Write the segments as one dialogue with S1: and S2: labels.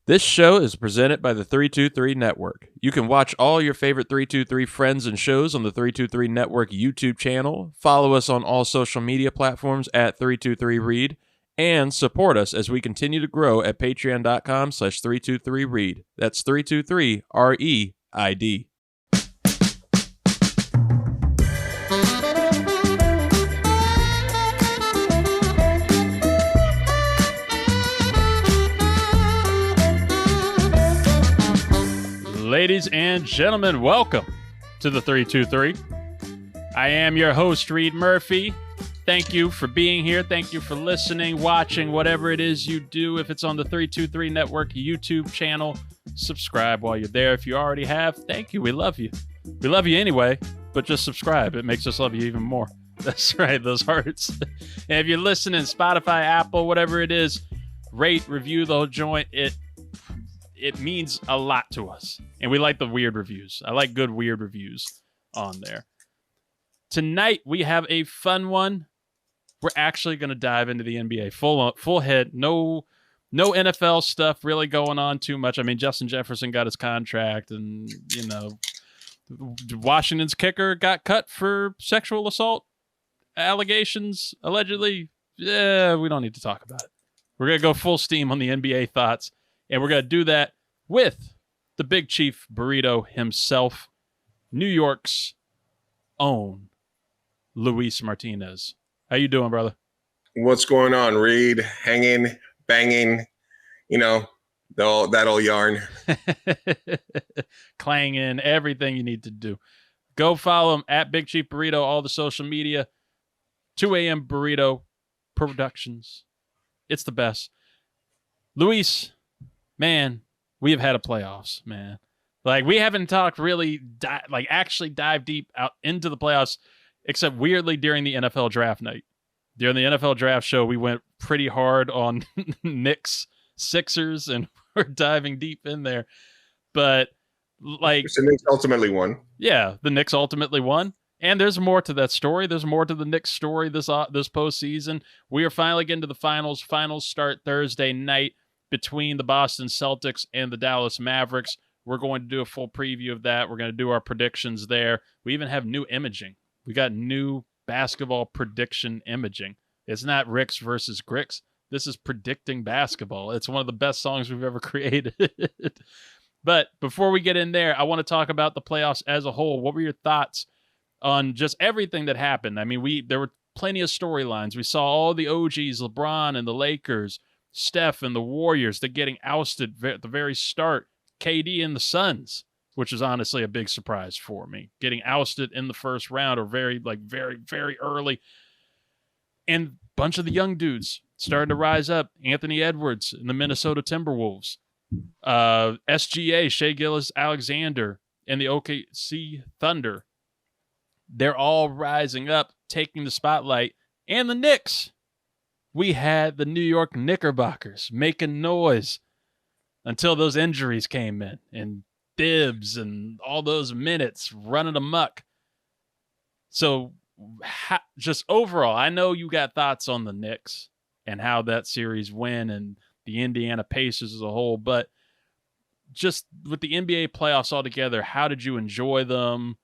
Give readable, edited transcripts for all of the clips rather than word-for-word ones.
S1: This show is presented by the 323 Network. You can watch all your favorite 323 friends and shows on the 323 Network YouTube channel, follow us on all social media platforms at 323read, and support us as we continue to grow at patreon.com/323read. That's 323REID. Ladies and gentlemen, welcome to the 323. I am your host, Reed Murphy. Thank you for being here. Thank you for listening, watching, whatever it is you do. If it's on the 323 Network YouTube channel, subscribe while you're there. If you already have, thank you. We love you. We love you anyway, but just subscribe. It makes us love you even more. That's right, those hearts. And if you're listening, Spotify, Apple, whatever it is, rate, review the whole joint. It means a lot to us. And we like the weird reviews. I like good weird reviews on there. Tonight, we have a fun one. We're actually going to dive into the NBA full head. No NFL stuff really going on too much. I mean, Justin Jefferson got his contract and, Washington's kicker got cut for sexual assault allegations, allegedly. Yeah, we don't need to talk about it. We're going to go full steam on the NBA thoughts. And we're going to do that with the Big Chief Burrito himself, New York's own Luis Martinez. How you doing, brother?
S2: What's going on, Reed? Hanging, banging, that old yarn.
S1: Clanging, everything you need to do. Go follow him at Big Chief Burrito, all the social media. 2 a.m. Burrito Productions. It's the best. Luis, man, we have had a playoffs, man. Like, we haven't talked really, actually dive deep out into the playoffs, except weirdly during the NFL draft night. During the NFL draft show, we went pretty hard on Knicks, Sixers, and we're diving deep in there. But, the
S2: Knicks ultimately won.
S1: Yeah, the Knicks ultimately won. And there's more to that story. There's more to the Knicks story this postseason. We are finally getting to the finals. Finals start Thursday night between the Boston Celtics and the Dallas Mavericks. We're going to do a full preview of that. We're going to do our predictions there. We even have new imaging. We got new basketball prediction imaging. It's not Ricks versus Gricks. This is predicting basketball. It's one of the best songs we've ever created. But before we get in there, I want to talk about the playoffs as a whole. What were your thoughts on just everything that happened? I mean, there were plenty of storylines. We saw all the OGs, LeBron and the Lakers, Steph and the Warriors, they're getting ousted at the very start. KD and the Suns, which is honestly a big surprise for me, getting ousted in the first round or very, very early. And a bunch of the young dudes starting to rise up. Anthony Edwards and the Minnesota Timberwolves, SGA, Shai Gilgeous-Alexander, and the OKC Thunder. They're all rising up, taking the spotlight. And the Knicks. We had the New York Knickerbockers making noise until those injuries came in and Dibs and all those minutes running amok. So just overall, I know you got thoughts on the Knicks and how that series went and the Indiana Pacers as a whole, but just with the NBA playoffs altogether, how did you enjoy them?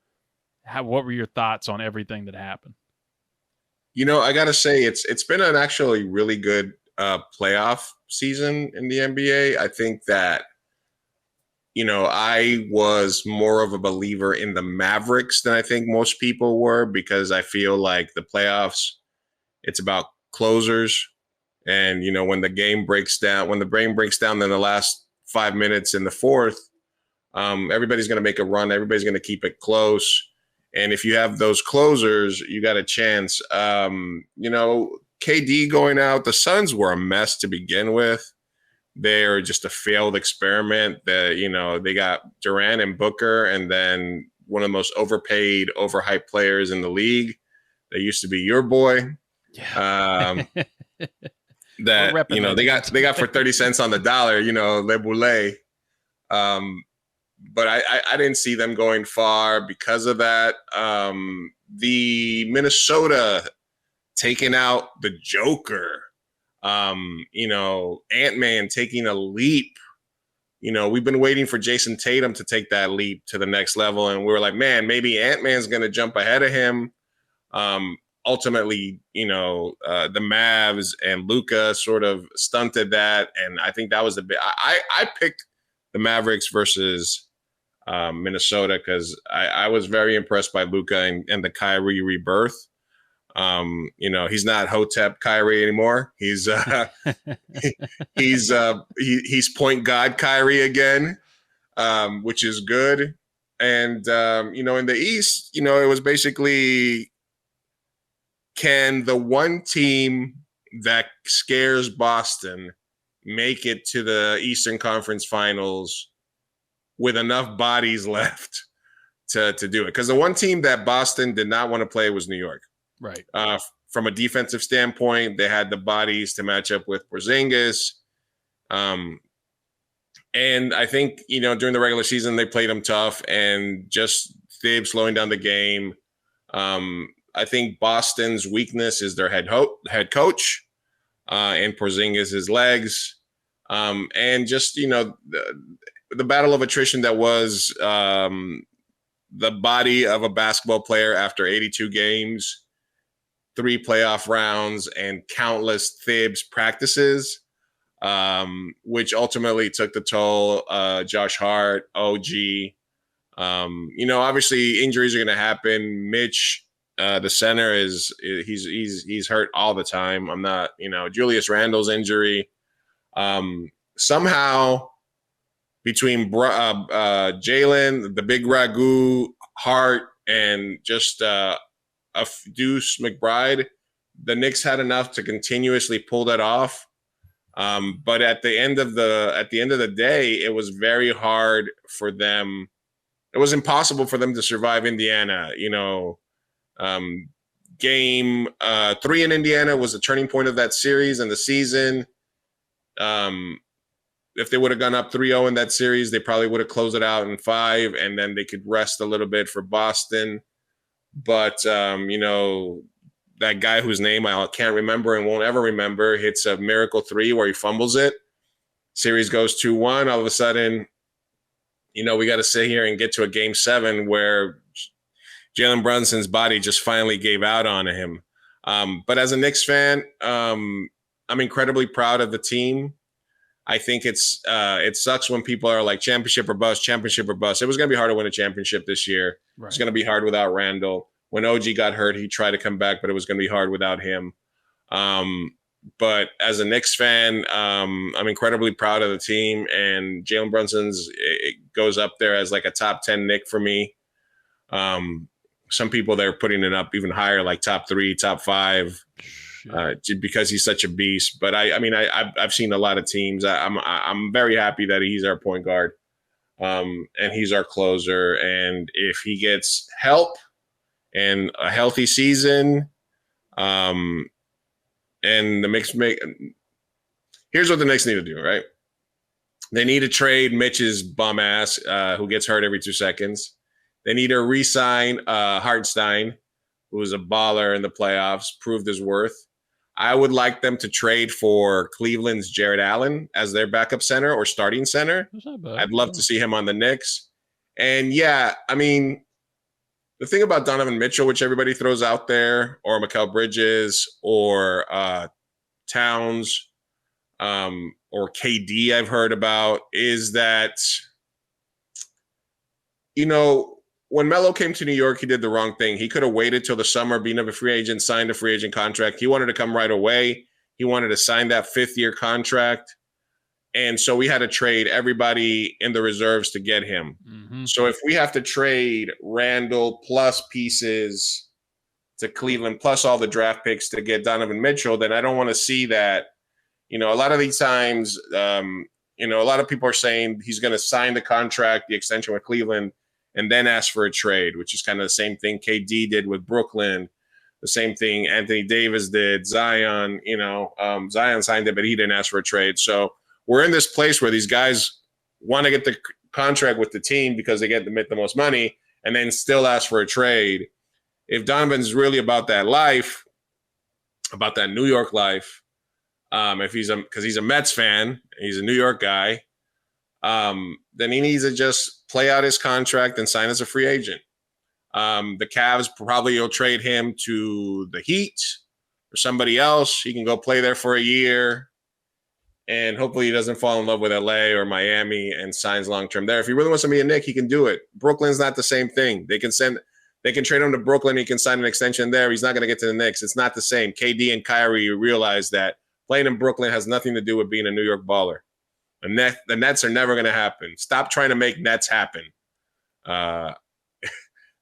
S1: What were your thoughts on everything that happened?
S2: I got to say, it's been an actually really good playoff season in the NBA. I think that, I was more of a believer in the Mavericks than I think most people were, because I feel like the playoffs, it's about closers. And, when the brain breaks down in the last 5 minutes in the fourth, everybody's going to make a run. Everybody's going to keep it close. And if you have those closers, you got a chance. KD going out, the Suns were a mess to begin with. They're just a failed experiment. They got Durant and Booker, and then one of the most overpaid, overhyped players in the league. They used to be your boy.
S1: Yeah.
S2: That they got for 30 cents on the dollar. Dubrule. But I didn't see them going far because of that. The Minnesota taking out the Joker, Ant-Man taking a leap we've been waiting for Jason Tatum to take that leap to the next level. And we were like, man, maybe Ant-Man's going to jump ahead of him. Ultimately, the Mavs and Luka sort of stunted that. And I think that was the bit. I picked the Mavericks versus Minnesota because I was very impressed by Luka and the Kyrie rebirth. He's not Hotep Kyrie anymore. He's he's point guard Kyrie again, which is good. And in the East, it was basically, can the one team that scares Boston make it to the Eastern Conference Finals with enough bodies left to do it? Because the one team that Boston did not want to play was New York.
S1: Right.
S2: From a defensive standpoint, they had the bodies to match up with Porzingis. And I think, during the regular season, they played them tough, and just Thibs slowing down the game. I think Boston's weakness is their head coach and Porzingis' legs. And just, the battle of attrition that was the body of a basketball player after 82 games, 3 playoff rounds, and countless Thibs practices, which ultimately took the toll. Josh Hart, OG. Obviously injuries are going to happen. Mitch, the center, he's hurt all the time. I'm not, Julius Randle's injury. Somehow between Jalen, the big Ragu, Hart, and just Deuce McBride, the Knicks had enough to continuously pull that off. But at the end of the day, it was very hard for them. It was impossible for them to survive Indiana. Game 3 in Indiana was a turning point of that series and the season. If they would have gone up 3-0 in that series, they probably would have closed it out in 5, and then they could rest a little bit for Boston. But, that guy whose name I can't remember and won't ever remember hits a miracle 3 where he fumbles it. Series goes 2-1. All of a sudden, we got to sit here and get to a game 7 where Jalen Brunson's body just finally gave out on him. But as a Knicks fan, I'm incredibly proud of the team. I think it sucks when people are like championship or bust. It was going to be hard to win a championship this year. Right. It's going to be hard without Randle. When OG got hurt, he tried to come back, but it was going to be hard without him. But as a Knicks fan, I'm incredibly proud of the team, and Jalen Brunson's it goes up there as like a top 10 Knick for me. Some people they're putting it up even higher, like top 3, top 5. Because he's such a beast. But I've seen a lot of teams. I'm very happy that he's our point guard, and he's our closer. And if he gets help and a healthy season, and the Knicks here's what the Knicks need to do, right? They need to trade Mitch's bum ass, who gets hurt every 2 seconds. They need to re-sign Hartenstein, who was a baller in the playoffs, proved his worth. I would like them to trade for Cleveland's Jared Allen as their backup center or starting center. I'd love to see him on the Knicks. And the thing about Donovan Mitchell, which everybody throws out there, or Mikal Bridges, or Towns, or KD I've heard about, is that, when Melo came to New York, he did the wrong thing. He could have waited till the summer, being a free agent, signed a free agent contract. He wanted to come right away. He wanted to sign that 5th-year contract. And so we had to trade everybody in the reserves to get him. Mm-hmm. So if we have to trade Randle plus pieces to Cleveland, plus all the draft picks to get Donovan Mitchell, then I don't want to see that. A lot of these times, a lot of people are saying he's going to sign the contract, the extension with Cleveland, and then ask for a trade, which is kind of the same thing KD did with Brooklyn, the same thing Anthony Davis did, Zion, Zion signed it, but he didn't ask for a trade. So we're in this place where these guys want to get the contract with the team because they get the most money and then still ask for a trade. If Donovan's really about that life, about that New York life, because he's a Mets fan, he's a New York guy, then he needs to just play out his contract and sign as a free agent. The Cavs probably will trade him to the Heat or somebody else. He can go play there for a year, and hopefully he doesn't fall in love with LA or Miami and signs long-term there. If he really wants to be a Knick, he can do it. Brooklyn's not the same thing. They can trade him to Brooklyn. He can sign an extension there. He's not going to get to the Knicks. It's not the same. KD and Kyrie realize that playing in Brooklyn has nothing to do with being a New York baller. The Nets are never going to happen. Stop trying to make Nets happen.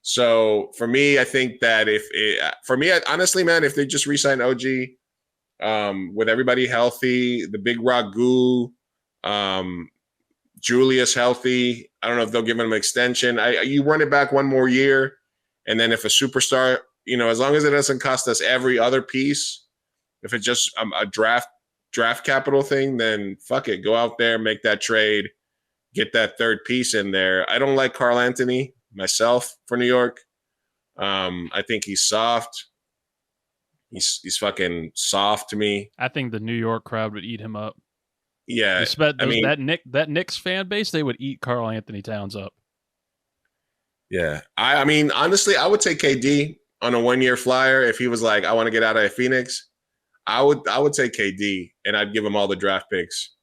S2: So for me, I think that honestly, man, if they just re-sign OG with everybody healthy, the Big Rock Goo, Julius healthy, I don't know if they'll give him an extension. You run it back one more year, and then if a superstar, as long as it doesn't cost us every other piece, if it's just a draft capital thing, then fuck it. Go out there, make that trade, get that third piece in there. I don't like Karl Anthony myself for New York. I think he's soft. He's fucking soft to me.
S1: I think the New York crowd would eat him up.
S2: Yeah.
S1: That Knicks fan base, they would eat Karl Anthony Towns up.
S2: Yeah. I mean, honestly, I would take KD on a 1-year flyer if he was like, I want to get out of Phoenix. I would take KD and I'd give him all the draft picks,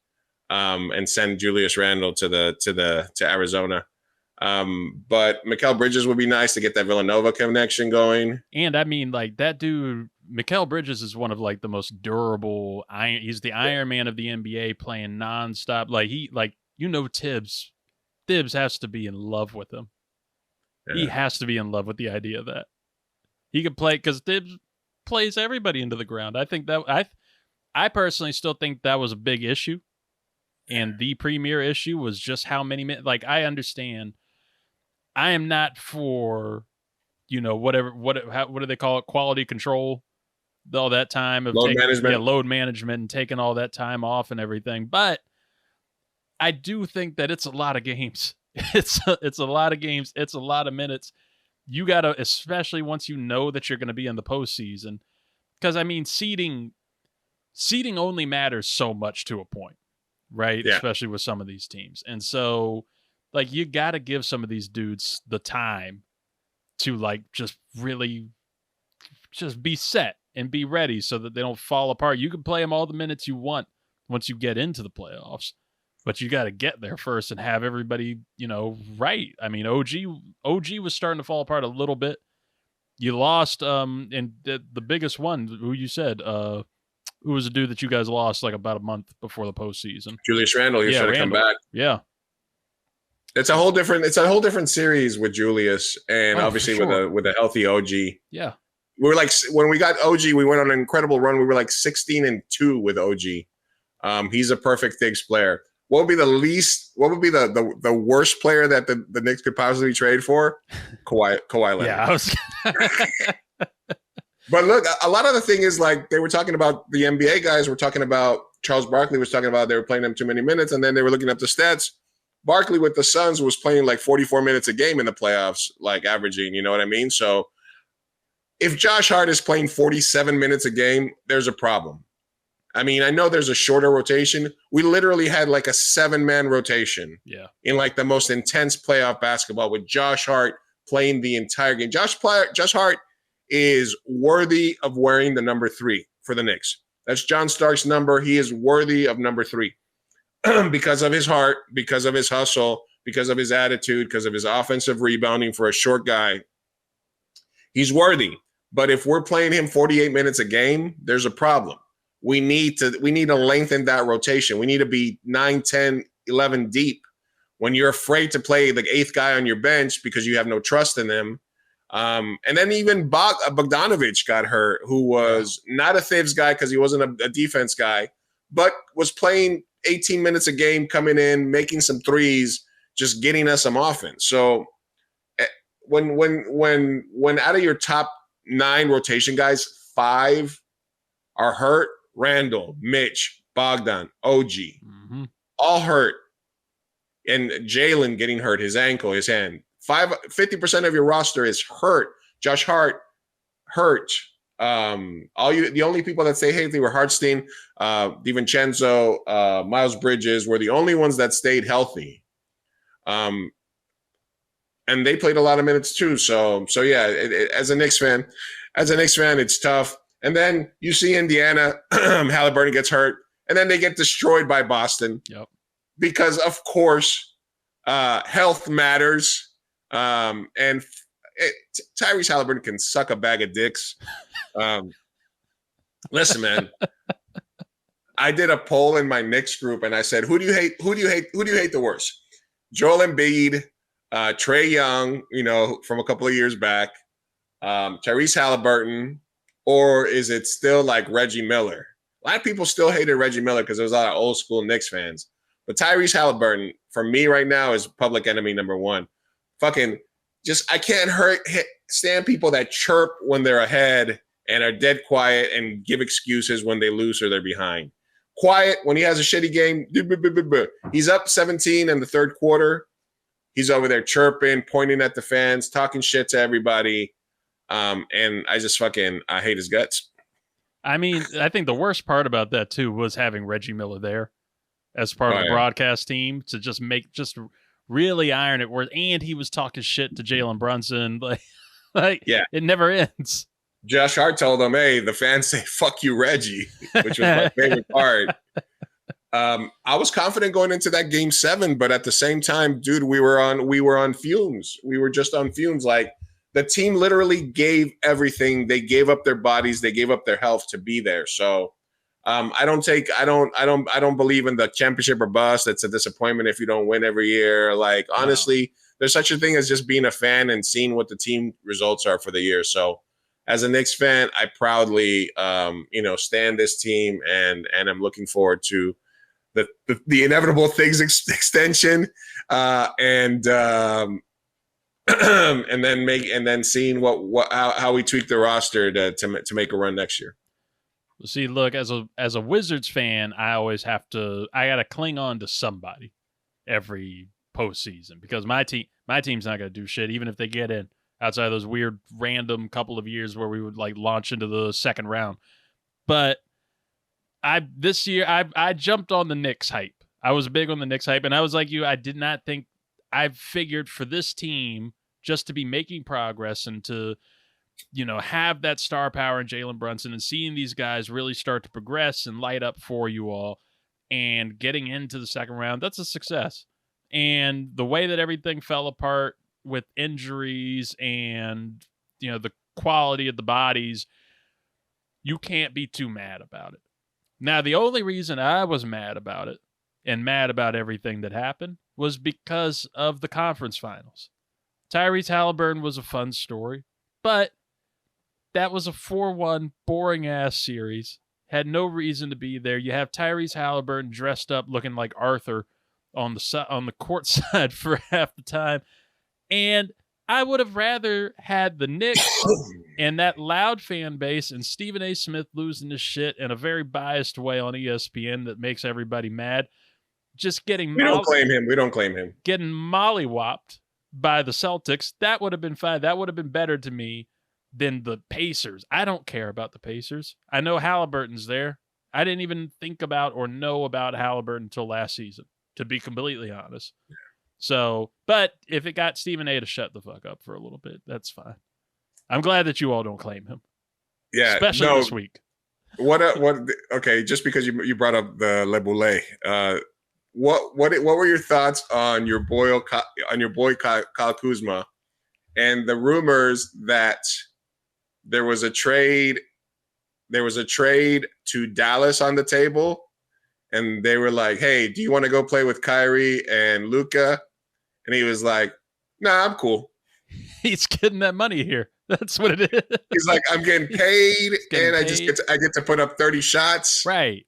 S2: and send Julius Randle to Arizona. But Mikal Bridges would be nice to get that Villanova connection going.
S1: And I mean, like, that dude, Mikal Bridges is one of like the most durable. He's the Iron Man of the NBA, playing nonstop. Tibbs has to be in love with him. Yeah. He has to be in love with the idea that he could play, because Tibbs plays everybody into the ground. I think that I personally still think that was a big issue, and the premier issue was just how many minutes. Like, I understand. I am not for, what do they call it? Quality control, all that time of load management and taking all that time off and everything. But I do think that it's a lot of games. It's a lot of games. It's a lot of minutes. You got to, especially once you know that you're going to be in the postseason, because I mean, seeding only matters so much to a point, right? Yeah. Especially with some of these teams. And so, like, you got to give some of these dudes the time to, like, just really just be set and be ready so that they don't fall apart. You can play them all the minutes you want once you get into the playoffs, but you got to get there first and have everybody, right. I mean, OG was starting to fall apart a little bit. You lost, and the biggest one, who you said, who was the dude that you guys lost like about a month before the postseason?
S2: Julius Randle. He's trying to come back.
S1: Yeah.
S2: It's a whole different series with Julius, and obviously with a healthy OG.
S1: Yeah.
S2: We were like, when we got OG, we went on an incredible run. We were like 16-2 with OG. He's a perfect Knicks player. What would be the worst player that the Knicks could possibly trade for? Kawhi Leonard.
S1: Yeah.
S2: But look, a lot of the thing is, like, they were talking about the NBA guys. Were talking about Charles Barkley was talking about they were playing him too many minutes, and then they were looking up the stats. Barkley with the Suns was playing like 44 minutes a game in the playoffs, like averaging, you know what I mean? So if Josh Hart is playing 47 minutes a game, there's a problem. I mean, I know there's a shorter rotation. We literally had like a 7-man rotation in like the most intense playoff basketball with Josh Hart playing the entire game. Josh Hart is worthy of wearing the number 3 for the Knicks. That's John Stark's number. He is worthy of number 3. Because of his heart, because of his hustle, because of his attitude, because of his offensive rebounding for a short guy. He's worthy. But if we're playing him 48 minutes a game, there's a problem. We need to lengthen that rotation. We need to be 9, 10, 11 deep. When you're afraid to play the 8th guy on your bench because you have no trust in them. And then even Bogdanovich got hurt, who was not a Thibs guy because he wasn't a defense guy, but was playing 18 minutes a game, coming in, making some threes, just getting us some offense. So when out of your top 9 rotation guys, 5 are hurt, Randall, Mitch, Bogdan, OG, all hurt, and Jalen getting hurt, his ankle, his hand. 50% of your roster is hurt. Josh Hart hurt. The only people that stay healthy were Hartstein, DiVincenzo, Miles Bridges were the only ones that stayed healthy. And they played a lot of minutes too. So yeah, as a Knicks fan, it's tough. And then you see Indiana, Halliburton gets hurt, and then they get destroyed by Boston.
S1: Yep.
S2: Because of course, health matters. And Tyrese Halliburton can suck a bag of dicks. Listen, man. I did a poll in my Knicks group, and I said, "Who do you hate? Who do you hate the worst? Joel Embiid, Trae Young, from a couple of years back, Tyrese Halliburton, or is it still like Reggie Miller?" A lot of people still hated Reggie Miller because there was a lot of old school Knicks fans. But Tyrese Halliburton, for me right now, is public enemy number one. Fucking I can't stand people that chirp when they're ahead and are dead quiet and give excuses when they lose or they're behind. Quiet when he has a shitty game. He's up 17 in the third quarter. He's over there chirping, pointing at the fans, talking shit to everybody. And I hate his guts.
S1: I mean, I think the worst part about that too was having Reggie Miller there as part of the broadcast team to just really iron it worth. And he was talking shit to Jalen Brunson. It never ends.
S2: Josh Hart told him, "Hey, the fans say fuck you, Reggie," which was my favorite part. I was confident going into that game 7, but at the same time, dude, we were on fumes. We were just on fumes. Like, the team literally gave everything. They gave up their bodies. They gave up their health to be there. So I don't believe in the championship or bust. It's a disappointment if you don't win every year. Like, honestly, there's such a thing as just being a fan and seeing what the team results are for the year. So as a Knicks fan, I proudly, stand this team, and I'm looking forward to the inevitable things extension, and then seeing how we tweak the roster to make a run next year.
S1: See, look, as a Wizards fan, I gotta cling on to somebody every postseason because my team's not gonna do shit, even if they get in. Outside of those weird random couple of years where we would launch into the second round. But this year I jumped on the Knicks hype. I was big on the Knicks hype, and I was like you, I did not think I figured for this team just to be making progress and to have that star power in Jalen Brunson and seeing these guys really start to progress and light up for you all and getting into the second round, that's a success. And the way that everything fell apart with injuries and the quality of the bodies, you can't be too mad about it. Now, the only reason I was mad about it and mad about everything that happened was because of the conference finals. Tyrese Halliburton was a fun story, but that was a 4-1 boring-ass series. Had no reason to be there. You have Tyrese Halliburton dressed up looking like Arthur on the court side for half the time. And I would have rather had the Knicks and that loud fan base and Stephen A. Smith losing his shit in a very biased way on ESPN that makes everybody mad. Just getting
S2: We don't claim him.
S1: Getting mollywopped by the Celtics. That would have been fine. That would have been better to me than the Pacers. I don't care about the Pacers. I know Halliburton's there. I didn't even think about or know about Halliburton until last season, to be completely honest. So, but if it got Stephen A. to shut the fuck up for a little bit, that's fine. I'm glad that you all don't claim him.
S2: Yeah,
S1: especially this week.
S2: Okay, just because you brought up the Le Boulay, what were your thoughts on your boy Kyle Kuzma and the rumors that there was a trade to Dallas on the table, and they were like, "Hey, do you want to go play with Kyrie and Luka?" And he was like, "Nah, I'm cool."
S1: He's getting that money here. That's what it is.
S2: He's like, "I'm getting paid, I get to put up 30 shots."
S1: Right.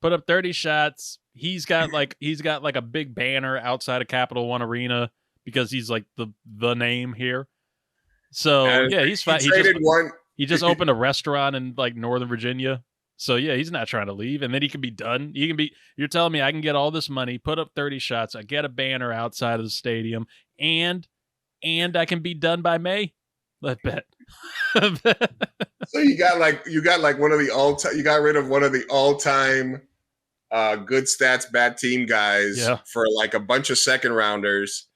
S1: Put up 30 shots. He's got like a big banner outside of Capital One Arena because he's like the name here. So and yeah, he's fine. He just opened a restaurant in like Northern Virginia. So yeah, he's not trying to leave, and then he can be done. You're telling me I can get all this money, put up 30 shots, I get a banner outside of the stadium, and I can be done by May? I bet.
S2: So you got like one of the all time. You got rid of one of the all time good stats, bad team guys
S1: Yeah.
S2: for like a bunch of second rounders,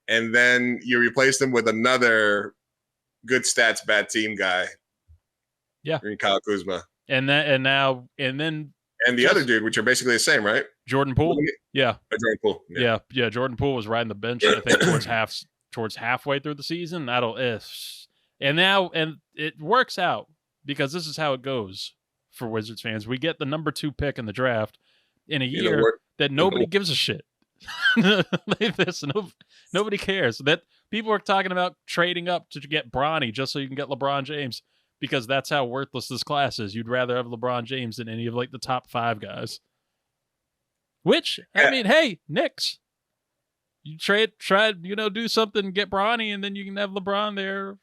S2: and then you replace them with another good stats, bad team guy.
S1: Yeah.
S2: In Kyle Kuzma.
S1: And then
S2: the other dude, which are basically the same, right?
S1: Jordan Poole. Yeah.
S2: Jordan Poole.
S1: Yeah. Jordan Poole was riding the bench, I think, towards halfway through the season. And it works out because this is how it goes for Wizards fans. We get the number 2 pick in the draft in a year that nobody gives a shit. Like this, nobody cares. That people are talking about trading up to get Bronny just so you can get LeBron James, because that's how worthless this class is. You'd rather have LeBron James than any of like the top 5 guys. Which, I mean, hey, Knicks, you try, do something, get Bronny, and then you can have LeBron there.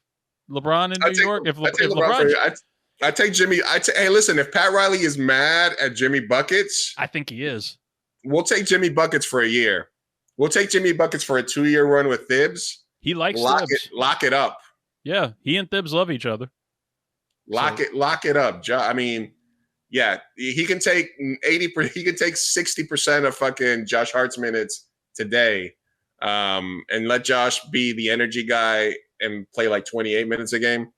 S1: LeBron in New York. If LeBron,
S2: I take Jimmy. Hey, listen, if Pat Riley is mad at Jimmy Buckets,
S1: I think he is.
S2: We'll take Jimmy Buckets for a year. We'll take Jimmy Buckets for a 2-year run with Thibs.
S1: He likes
S2: Thibs. Lock it up.
S1: Yeah, he and Thibs love each other.
S2: Lock it up. I mean, yeah, he can take 80%. He can take 60% of fucking Josh Hart's minutes today, and let Josh be the energy guy and play like 28 minutes a game.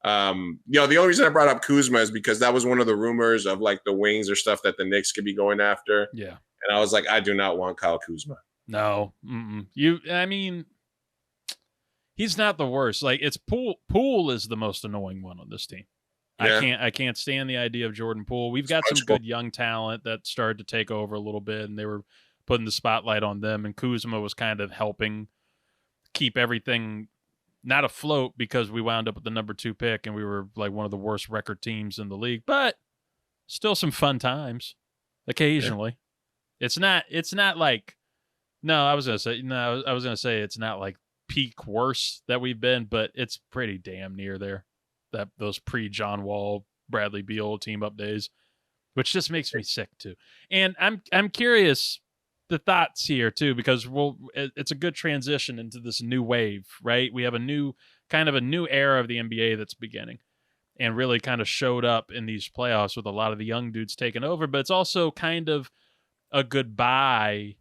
S2: The only reason I brought up Kuzma is because that was one of the rumors of like the wings or stuff that the Knicks could be going after.
S1: Yeah.
S2: And I was like, I do not want Kyle Kuzma.
S1: No. I mean, he's not the worst. Like, it's Poole is the most annoying one on this team. Yeah. I can't stand the idea of Jordan Poole. We've got some good young talent that started to take over a little bit, and they were putting the spotlight on them, and Kuzma was kind of helping keep everything not afloat, because we wound up with the number 2 pick and we were like one of the worst record teams in the league, but still some fun times occasionally. Yeah. It's not like, I was going to say it's not like peak worse that we've been, but it's pretty damn near there. Those pre-John Wall, Bradley Beal team up days, which just makes me sick too. And I'm curious the thoughts here too, because it's a good transition into this new wave, right? We have a new era of the NBA that's beginning, and really kind of showed up in these playoffs with a lot of the young dudes taking over, but it's also kind of a goodbye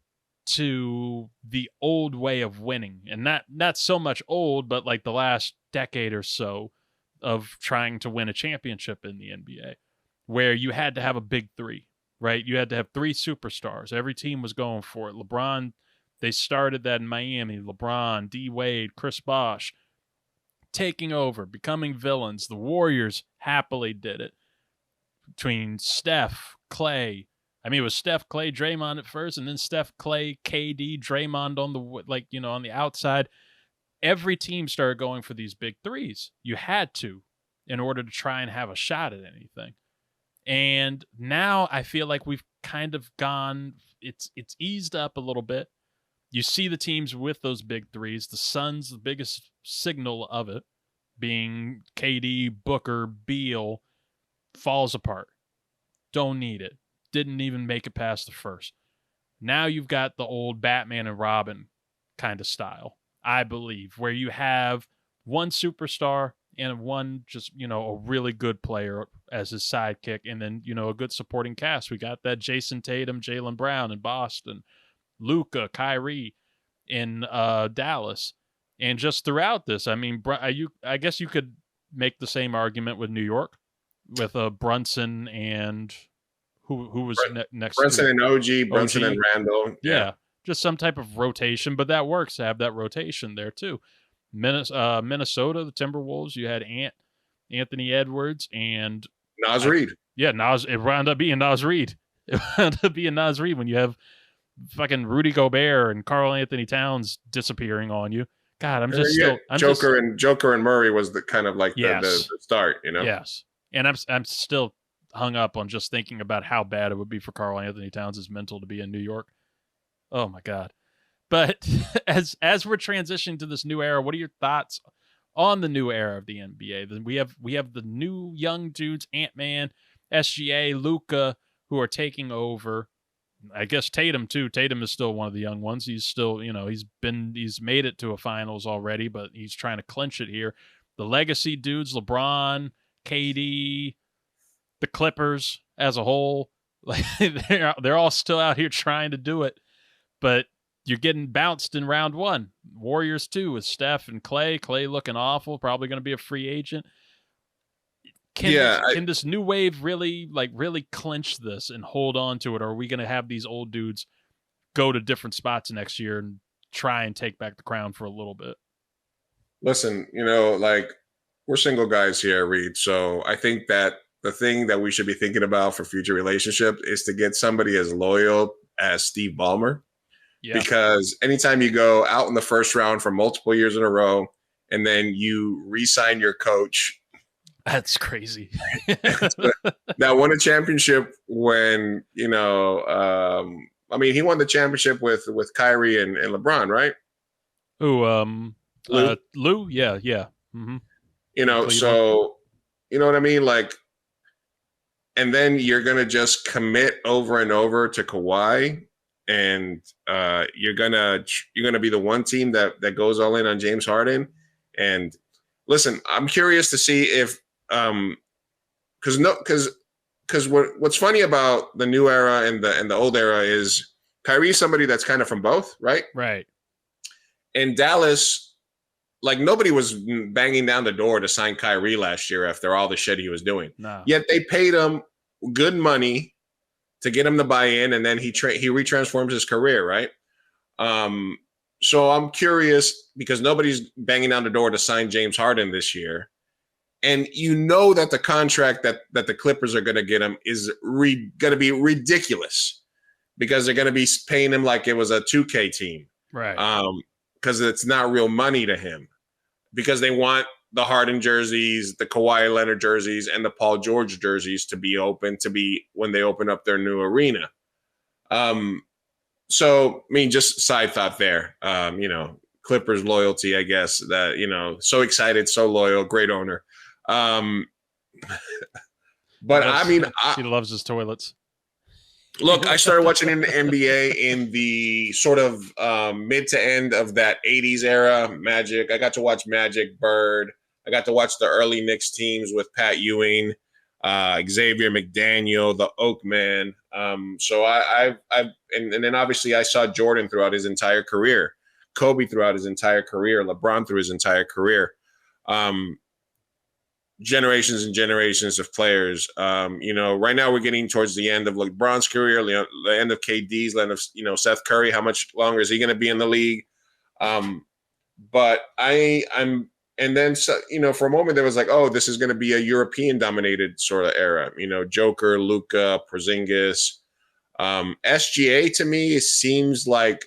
S1: to the old way of winning, and not so much old, but like the last decade or so of trying to win a championship in the NBA, where you had to have a big 3. Right? You had to have 3 superstars. Every team was going for it. LeBron, they started that in Miami. LeBron, D. Wade, Chris Bosh, taking over, becoming villains. The Warriors happily did it. Between Steph, Clay. I mean, it was Steph, Clay, Draymond at first, and then Steph, Clay, KD, Draymond on the outside. Every team started going for these big 3s. You had to, in order to try and have a shot at anything. And now I feel like we've kind of gone, it's eased up a little bit. You see the teams with those big 3s. The Suns, the biggest signal of it, being KD, Booker, Beal, falls apart. Don't need it. Didn't even make it past the first. Now you've got the old Batman and Robin kind of style, I believe, where you have one superstar and one just, a really good player as his sidekick, and then, a good supporting cast. We got that Jason Tatum, Jaylen Brown in Boston, Luka, Kyrie in Dallas. And just throughout this, I mean, I guess you could make the same argument with New York, with Brunson and who was next
S2: Brunson
S1: to
S2: and OG, Brunson and Randall.
S1: Yeah, just some type of rotation, but that works to have that rotation there too. Minnesota, the Timberwolves, you had Anthony Edwards and
S2: Naz Reid.
S1: Yeah, it wound up being Naz Reid. It wound up being Naz Reid when you have fucking Rudy Gobert and Karl Anthony Towns disappearing on you. God,
S2: Joker and Murray was the kind of like the start,
S1: Yes, and I'm still hung up on just thinking about how bad it would be for Karl Anthony Towns' mental to be in New York. Oh my God. But as we're transitioning to this new era, what are your thoughts on the new era of the NBA? We have the new young dudes, Ant-Man, SGA, Luka, who are taking over. I guess Tatum too. Tatum is still one of the young ones. He's still, he's made it to a finals already, but he's trying to clinch it here. the legacy dudes, LeBron, KD, the Clippers as a whole, like they're all still out here trying to do it, but you're getting bounced in round one. Warriors too, with Steph and Clay. Clay looking awful, probably going to be a free agent. Can this new wave really clinch this and hold on to it? Or are we going to have these old dudes go to different spots next year and try and take back the crown for a little bit?
S2: Listen, like, we're single guys here, Reed. So I think that the thing that we should be thinking about for future relationships is to get somebody as loyal as Steve Ballmer. Yeah. Because anytime you go out in the first round for multiple years in a row and then you re-sign your coach.
S1: That's crazy.
S2: That won a championship when, he won the championship with Kyrie and LeBron, right?
S1: Lou? Yeah. Mm-hmm.
S2: So, you know what I mean? Like, and then you're going to just commit over and over to Kawhi, and you're gonna be the one team that goes all in on James Harden. And listen, I'm curious to see if because what's funny about the new era and the old era is Kyrie's somebody that's kind of from both, right?
S1: Right.
S2: In Dallas, like, nobody was banging down the door to sign Kyrie last year after all the shit he was doing.
S1: No.
S2: Yet they paid him good money to get him to buy in, and then he retransforms his career, right? So I'm curious, because nobody's banging down the door to sign James Harden this year. And that the contract that the Clippers are going to get him is going to be ridiculous, because they're going to be paying him like it was a 2K team.
S1: Right.
S2: Because it's not real money to him, because they want the Harden jerseys, the Kawhi Leonard jerseys, and the Paul George jerseys to be open when they open up their new arena. So, just side thought there. Clippers loyalty, I guess, that, so excited, so loyal, great owner. But
S1: he loves his toilets.
S2: Look, I started watching in the NBA in the sort of mid to end of that 80s era. Magic. I got to watch Magic, Bird. I got to watch the early Knicks teams with Pat Ewing, Xavier McDaniel, the Oakman. So and then obviously I saw Jordan throughout his entire career, Kobe throughout his entire career, LeBron through his entire career. Generations and generations of players. Right now we're getting towards the end of LeBron's career, the end of KD's, the end of Seth Curry. How much longer is he going to be in the league? But and then for a moment there was like, oh, this is going to be a European dominated sort of era. Joker, Luka, Porzingis, SGA to me seems like,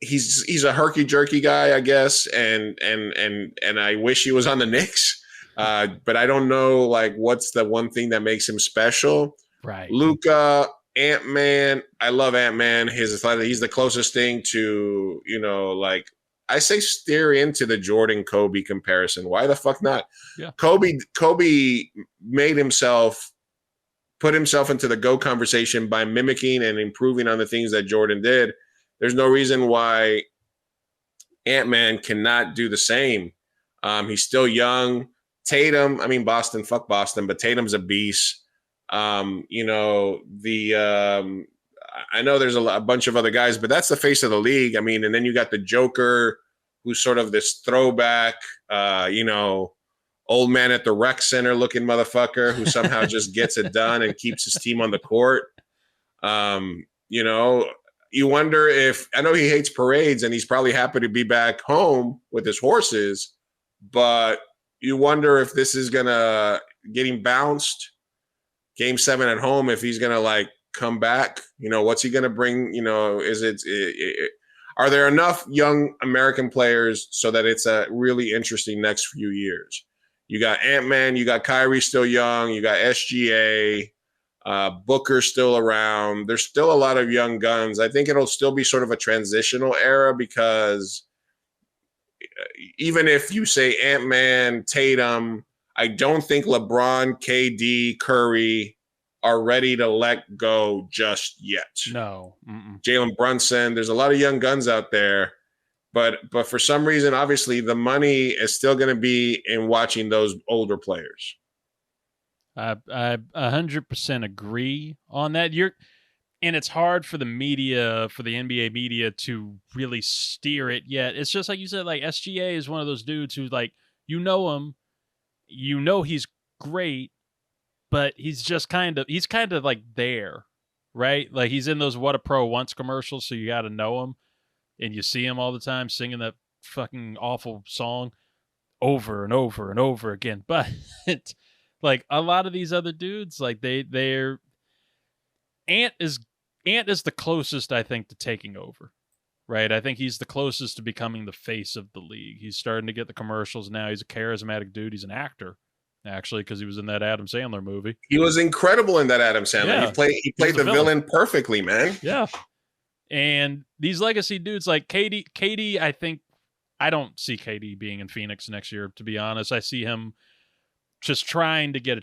S2: he's a herky jerky guy, I guess, and I wish he was on the Knicks, but I don't know what's the one thing that makes him special.
S1: Right.
S2: Luka, Ant-Man, I love Ant-Man. He's the closest thing to I say steer into the Jordan Kobe comparison. Why the fuck not?
S1: Yeah.
S2: Kobe put himself into the GOAT conversation by mimicking and improving on the things that Jordan did. There's no reason why Ant-Man cannot do the same. He's still young. Tatum, Boston, fuck Boston, but Tatum's a beast. I know there's a bunch of other guys, but that's the face of the league. And then you got the Joker, who's sort of this throwback, old man at the rec center looking motherfucker who somehow just gets it done and keeps his team on the court. You wonder if, I know he hates parades and he's probably happy to be back home with his horses, but you wonder if this is getting bounced game 7 at home, if he's going to come back, what's he going to bring? Are there enough young American players so that it's a really interesting next few years? You got Ant-Man, you got Kyrie still young, you got SGA, Booker still around. There's still a lot of young guns. I think it'll still be sort of a transitional era, because even if you say Ant-Man, Tatum, I don't think LeBron, KD, Curry are ready to let go just yet.
S1: No.
S2: Jalen Brunson, there's a lot of young guns out there But for some reason, obviously, the money is still going to be in watching those older players.
S1: I 100% agree on that. And it's hard for the media, for the NBA media, to really steer it yet. It's just like you said, like SGA is one of those dudes who's like, him, he's great, but he's kind of like there, right? Like he's in those What a Pro Wants commercials, so you got to know him, and you see him all the time singing that fucking awful song over and over and over again. But it's like a lot of these other dudes, like they're Ant is the closest, I think, to taking over. Right? I think he's the closest to becoming the face of the league. He's starting to get the commercials now. He's a charismatic dude. He's an actor, actually, because he was in that Adam Sandler movie.
S2: He was incredible in that Adam Sandler. Yeah. He played the villain perfectly, man.
S1: Yeah. And these legacy dudes like KD, I think I don't see KD being in Phoenix next year, to be honest. I see him just trying to get a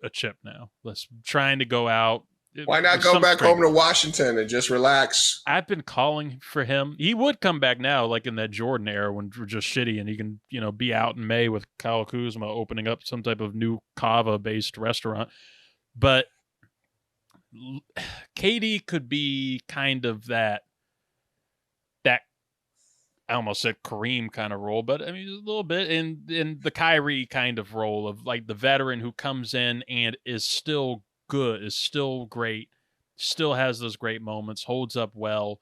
S1: chip now. Trying to go out.
S2: Why not go back home to Washington and just relax?
S1: I've been calling for him. He would come back now, like in that Jordan era when we're just shitty, and he can, be out in May with Kyle Kuzma opening up some type of new Kava-based restaurant. But KD could be kind of that I almost said Kareem kind of role, but I mean a little bit in the Kyrie kind of role of like the veteran who comes in and is still good, is still great, still has those great moments, holds up well,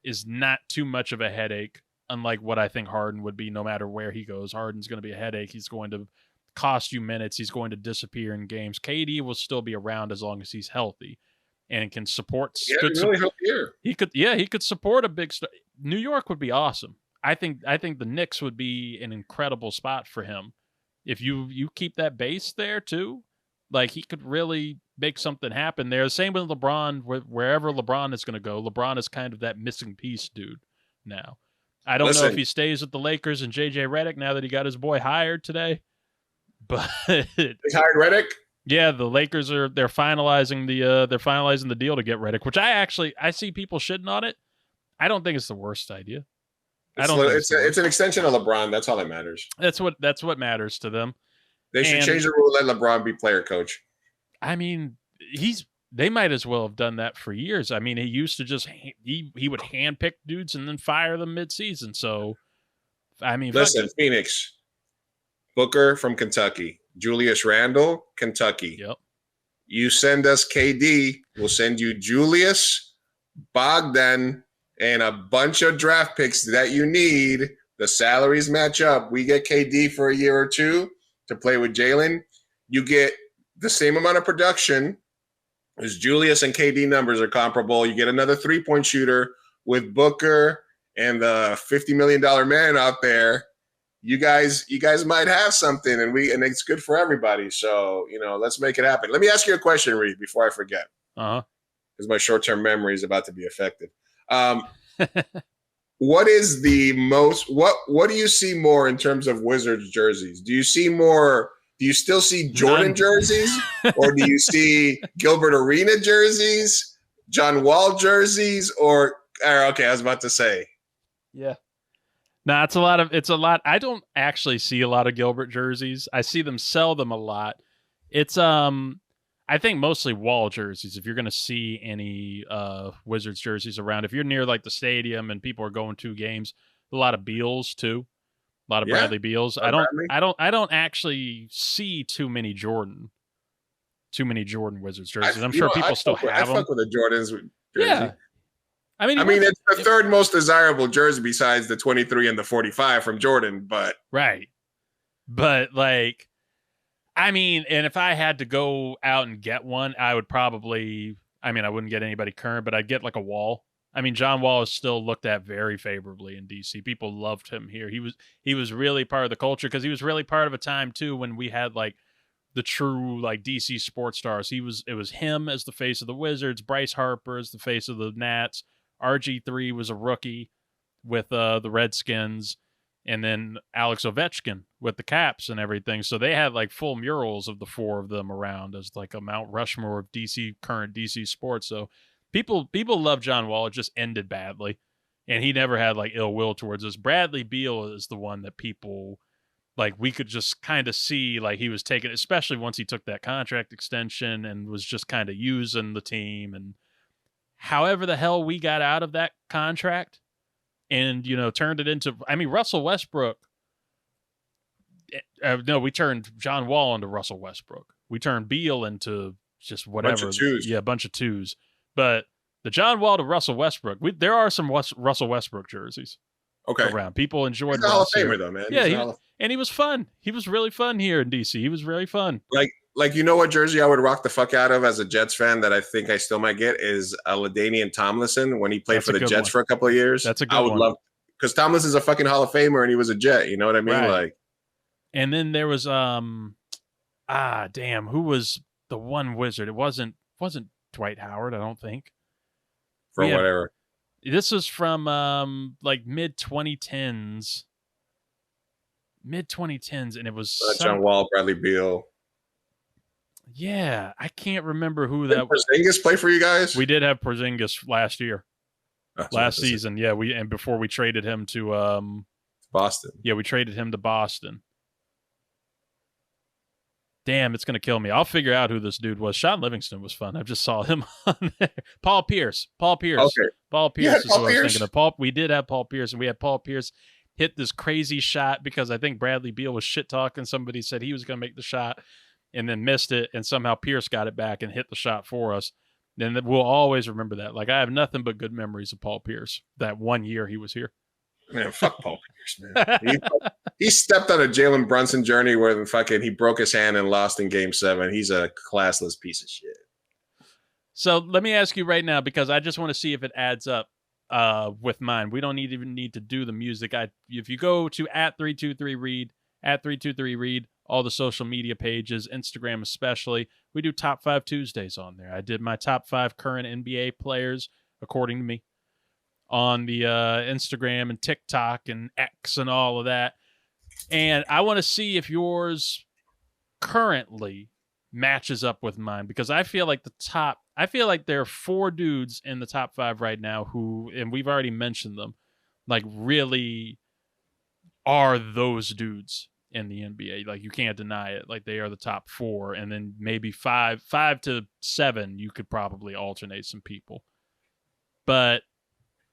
S1: is not too much of a headache, unlike what I think Harden would be no matter where he goes. Harden's going to be a headache. He's going to cost you minutes. He's going to disappear in games. KD will still be around as long as he's healthy and can support. He could support a big star. New York would be awesome. I think the Knicks would be an incredible spot for him. If you keep that base there too, like he could really make something happen there. Same with LeBron, wherever LeBron is going to go. LeBron is kind of that missing piece dude now. I don't know if he stays with the Lakers and JJ Redick now that he got his boy hired today. But
S2: they hired Redick?
S1: Yeah, the Lakers they're finalizing the deal to get Redick, which I see people shitting on it. I don't think it's the worst idea.
S2: It's an extension of LeBron. That's all that matters.
S1: That's what matters to them.
S2: They should change the rule, let LeBron be player coach.
S1: I mean, they might as well have done that for years. I mean, he used to just he would handpick dudes and then fire them mid-season. So, I mean,
S2: listen, Phoenix, Booker from Kentucky, Julius Randle, Kentucky.
S1: Yep.
S2: You send us KD, we'll send you Julius, Bogdan, and a bunch of draft picks that you need. The salaries match up. We get KD for a year or two to play with Jalen. You get the same amount of production as Julius and KD numbers are comparable. You get another three-point shooter with Booker and the $50 million man out there. You guys might have something, and it's good for everybody. So, let's make it happen. Let me ask you a question, Reed, before I forget. Because my short-term memory is about to be affected. What is the most? What do you see more in terms of Wizards jerseys? Do you see more? Do you still see Jordan jerseys, or do you see Gilbert Arena jerseys, John Wall jerseys, or okay? I was about to say,
S1: yeah. No, it's a lot. I don't actually see a lot of Gilbert jerseys. I see them sell them a lot. It's I think mostly Wall jerseys. If you're going to see any Wizards jerseys around, if you're near like the stadium and people are going to games, a lot of Beals too, a lot of Bradley Beals. I don't actually see too many Jordan Wizards jerseys. I'm sure people still have them.
S2: I fuck with the Jordans jersey.
S1: Yeah. I mean,
S2: it's the third most desirable jersey besides the 23 and the 45 from Jordan, but
S1: right. But like, I mean, and if I had to go out and get one, I would probably, I wouldn't get anybody current, but I'd get like a Wall. I mean, John Wall is still looked at very favorably in DC. People loved him here. He was really part of the culture because he was really part of a time too when we had like the true like DC sports stars. It was him as the face of the Wizards, Bryce Harper as the face of the Nats, RG3 was a rookie with the Redskins, and then Alex Ovechkin with the Caps and everything. So they had like full murals of the four of them around as like a Mount Rushmore of current DC sports. So people love John Wall. It just ended badly. And he never had like ill will towards us. Bradley Beal is the one that people like we could just kind of see like he was taking, especially once he took that contract extension and was just kind of using the team. And however the hell we got out of that contract and, turned it into, Russell Westbrook. No, we turned John Wall into Russell Westbrook. We turned Beal into just whatever.
S2: Bunch of twos.
S1: Yeah, a bunch of twos. But the John Wall to Russell Westbrook, there are some Russell Westbrook jerseys around. People enjoyed
S2: He's a Hall of Famer, though, man.
S1: Yeah, and he was fun. He was really fun here in DC. He was really fun.
S2: Like you know what jersey I would rock the fuck out of as a Jets fan that I think I still might get is LaDainian Tomlinson when he played for the Jets for a couple of years.
S1: That's a good one. I would love,
S2: because Tomlinson's a fucking Hall of Famer and he was a Jet. You know what I mean?
S1: Right.
S2: Like,
S1: and then there was who was the one Wizard? It wasn't Dwight Howard, I don't think.
S2: From whatever.
S1: This was from like mid 2010s, and it was
S2: John Wall, Bradley Beal.
S1: Yeah, I can't remember who that
S2: was. Porzingis play for you guys?
S1: We did have Porzingis last year. Last season, yeah. Before we traded him to
S2: Boston.
S1: Yeah, we traded him to Boston. Damn, it's gonna kill me. I'll figure out who this dude was. Sean Livingston was fun. I just saw him on there. Paul Pierce. Okay. Paul Pierce is who I was thinking of. We did have Paul Pierce, and we had Paul Pierce hit this crazy shot because I think Bradley Beal was shit talking. Somebody said he was gonna make the shot and then missed it, and somehow Pierce got it back and hit the shot for us. Then we'll always remember that. Like, I have nothing but good memories of Paul Pierce. That 1 year he was here.
S2: Man, fuck Paul Pierce, man. He stepped on a Jalen Brunson journey where he broke his hand and lost in Game 7. He's a classless piece of shit.
S1: So let me ask you right now, because I just want to see if it adds up with mine. We don't even need to do the music. If you go to @323read, @323read, all the social media pages, Instagram especially, we do Top 5 Tuesdays on there. I did my top 5 current NBA players, according to me, on the Instagram and TikTok and X and all of that. And I want to see if yours currently matches up with mine, because I feel like there are 4 dudes in the top 5 right now who, and we've already mentioned them, like really are those dudes in the NBA. Like, you can't deny it. Like, they are the top 4, and then maybe 5 to 7, you could probably alternate some people. But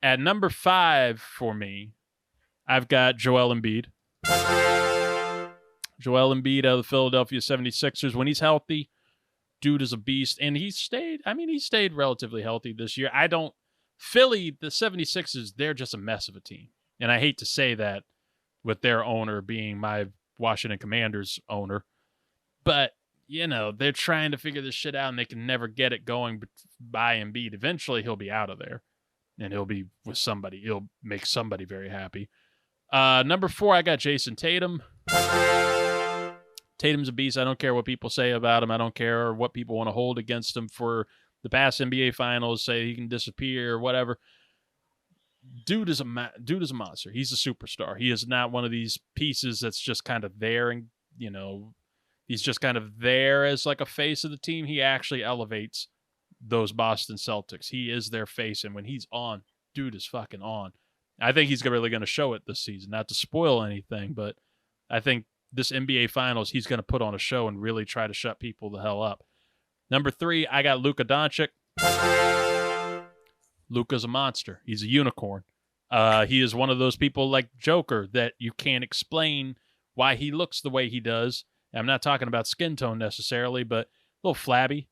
S1: at number 5 for me, I've got Joel Embiid. Joel Embiid out of the Philadelphia 76ers. When he's healthy, dude is a beast. And he stayed relatively healthy this year. Philly, the 76ers, they're just a mess of a team. And I hate to say that with their owner being my Washington Commanders owner. But, they're trying to figure this shit out, and they can never get it going by Embiid. Eventually, he'll be out of there. And he'll be with somebody. He'll make somebody very happy. Number 4, I got Jason Tatum. Tatum's a beast. I don't care what people say about him. I don't care what people want to hold against him for the past NBA Finals, say he can disappear or whatever. Dude is a monster. He's a superstar. He is not one of these pieces that's just kind of there and, he's just kind of there as like a face of the team. He actually elevates those Boston Celtics. He is their face, and when he's on, dude is fucking on. I think he's really going to show it this season. Not to spoil anything, but I think this NBA Finals, he's going to put on a show and really try to shut people the hell up. Number 3, I got Luka Doncic. Luka's a monster. He's a unicorn. He is one of those people like Joker that you can't explain why he looks the way he does. And I'm not talking about skin tone necessarily, but a little flabby,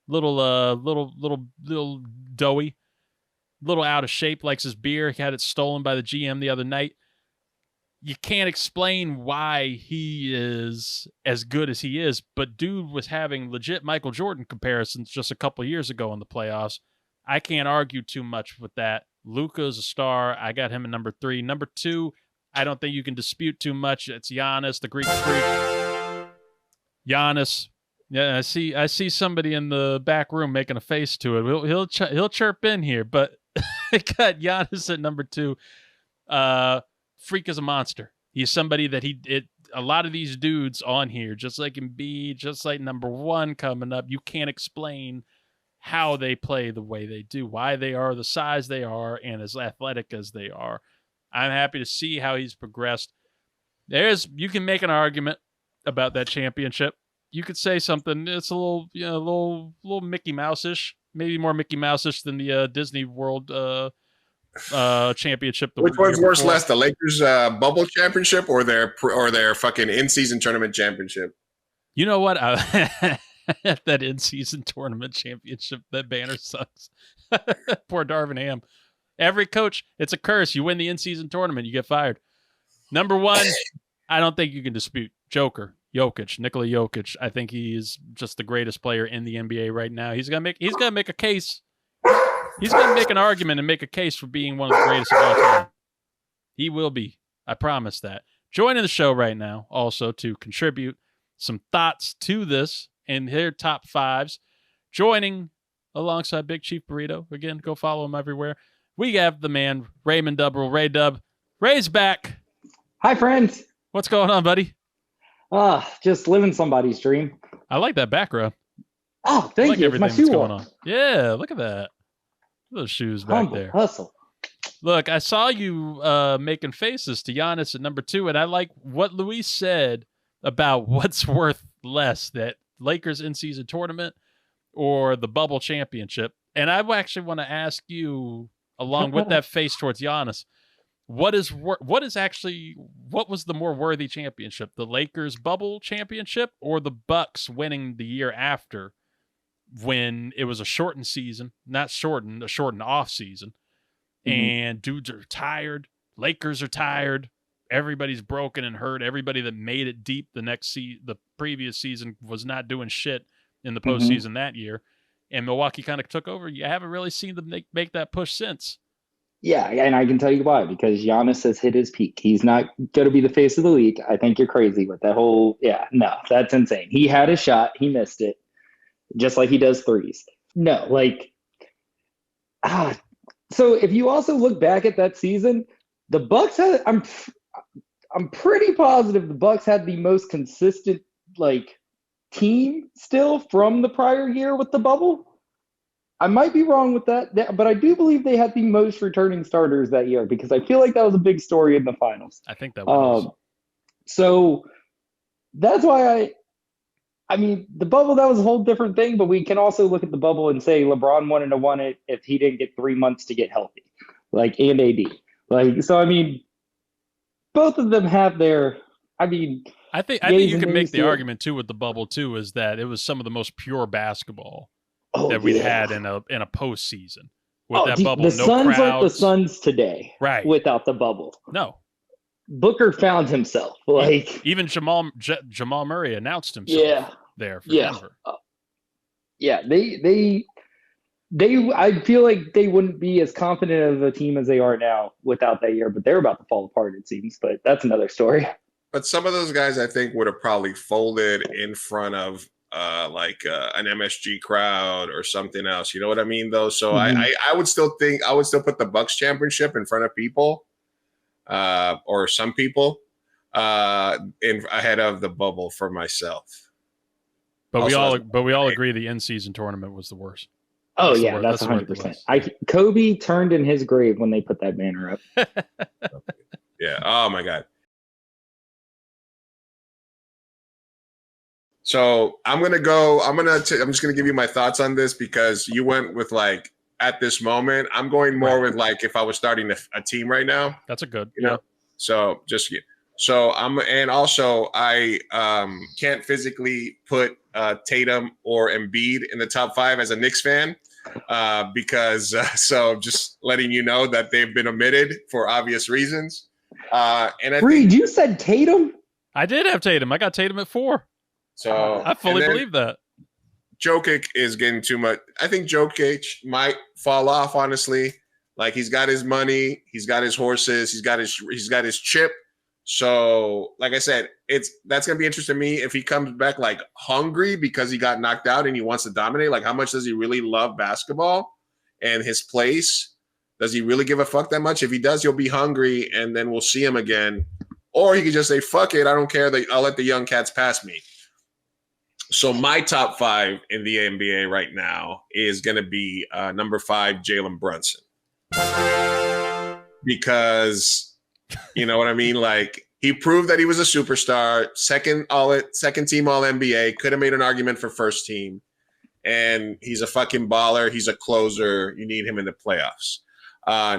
S1: little doughy, little out of shape, likes his beer. He had it stolen by the GM the other night. You can't explain why he is as good as he is, but dude was having legit Michael Jordan comparisons just a couple years ago in the playoffs. I can't argue too much with that. Luka's a star. I got him at number 3. Number 2, I don't think you can dispute too much. It's Giannis, the Greek freak. Giannis. Yeah, I see somebody in the back room making a face to it. He'll chirp in here, but I got Giannis at number 2. Freak is a monster. He's somebody that a lot of these dudes on here, just like Embiid, just like number 1 coming up, you can't explain how they play the way they do, why they are the size they are, and as athletic as they are. I'm happy to see how he's progressed. You can make an argument about that championship. You could say something. It's a little, little Mickey Mouse-ish, maybe more Mickey Mouse-ish than the Disney World championship.
S2: Which one's worse, less, the Lakers bubble championship or their fucking in-season tournament championship?
S1: You know what? That in-season tournament championship, that banner sucks. Poor Darvin Ham. Every coach, it's a curse. You win the in-season tournament, you get fired. Number one, I don't think you can dispute Nikola Jokic. I think he is just the greatest player in the NBA right now. He's gonna make a case. He's gonna make an argument and make a case for being one of the greatest of all time. He will be. I promise that. Joining the show right now, also to contribute some thoughts to this and their top fives, joining alongside Big Chief Burrito. Again, go follow him everywhere. We have the man, Raymond Dubrule. Ray Dub. Ray's back.
S3: Hi, friends.
S1: What's going on, buddy?
S3: Just living somebody's dream.
S1: I like that background.
S3: Oh, thank you. It's my shoe
S1: going on. Yeah, look at that. Those shoes back there.
S3: Hustle.
S1: Look, I saw you making faces to Giannis at number 2, and I like what Luis said about what's worth less, that Lakers in-season tournament or the bubble championship. And I actually want to ask you, along with that face towards Giannis, what was the more worthy championship, the Lakers bubble championship or the Bucks winning the year after, when it was a shortened season, a shortened off season, and dudes are tired, Lakers are tired, everybody's broken and hurt, everybody that made it deep the previous season was not doing shit in the postseason that year, and Milwaukee kind of took over. You haven't really seen them make that push since.
S3: Yeah, and I can tell you why, because Giannis has hit his peak. He's not going to be the face of the league. I think you're crazy with that whole, no, that's insane. He had a shot, he missed it, just like he does threes. No, so if you also look back at that season, the Bucks had, I'm pretty positive the Bucks had the most consistent team still from the prior year with the bubble. I might be wrong with that, but I do believe they had the most returning starters that year, because I feel like that was a big story in the finals.
S1: I think that was.
S3: So that's why I mean, the bubble, that was a whole different thing, but we can also look at the bubble and say LeBron wouldn't have won it if he didn't get 3 months to get healthy, and AD. So, I mean, both of them have their, I think
S1: you can make the argument, too, with the bubble, too, is that it was some of the most pure basketball that we'd had in a postseason. With that bubble,
S3: the
S1: no
S3: Suns
S1: crowds.
S3: aren't the Suns today,
S1: right?
S3: Without the bubble.
S1: No.
S3: Booker found himself.
S1: Even Jamal Murray announced himself there for Denver.
S3: I feel like they wouldn't be as confident of a team as they are now without that year, but they're about to fall apart, it seems. But that's another story.
S2: But some of those guys, I think, would have probably folded in front of an MSG crowd or something else. You know what I mean, though? So I would still put the Bucks championship in front of people, or some people, ahead of the bubble for myself.
S1: But we all agree the in-season tournament was the worst.
S3: Oh, yeah, that's 100%. Kobe turned in his grave when they put that banner up.
S2: Yeah. Oh, my God. So I'm just going to give you my thoughts on this, because you went with at this moment. I'm going more with if I was starting a team right now.
S1: That's a good,
S2: you know. So I can't physically put Tatum or Embiid in the top 5 as a Knicks fan, because so just letting you know that they've been omitted for obvious reasons. And
S3: Reed, you said Tatum?
S1: I did have Tatum. I got Tatum at 4.
S2: So
S1: I fully believe that.
S2: Jokic is getting too much. I think Jokic might fall off, honestly. He's got his money, he's got his horses, he's got his chip. So, like I said, that's gonna be interesting to me if he comes back hungry because he got knocked out and he wants to dominate. How much does he really love basketball and his place? Does he really give a fuck that much? If he does, he'll be hungry, and then we'll see him again. Or he could just say, "Fuck it, I don't care. I'll let the young cats pass me." So my top 5 in the NBA right now is going to be number 5, Jalen Brunson, because you know what I mean. Like, he proved that he was a superstar, second team All NBA, could have made an argument for first team, and he's a fucking baller. He's a closer. You need him in the playoffs.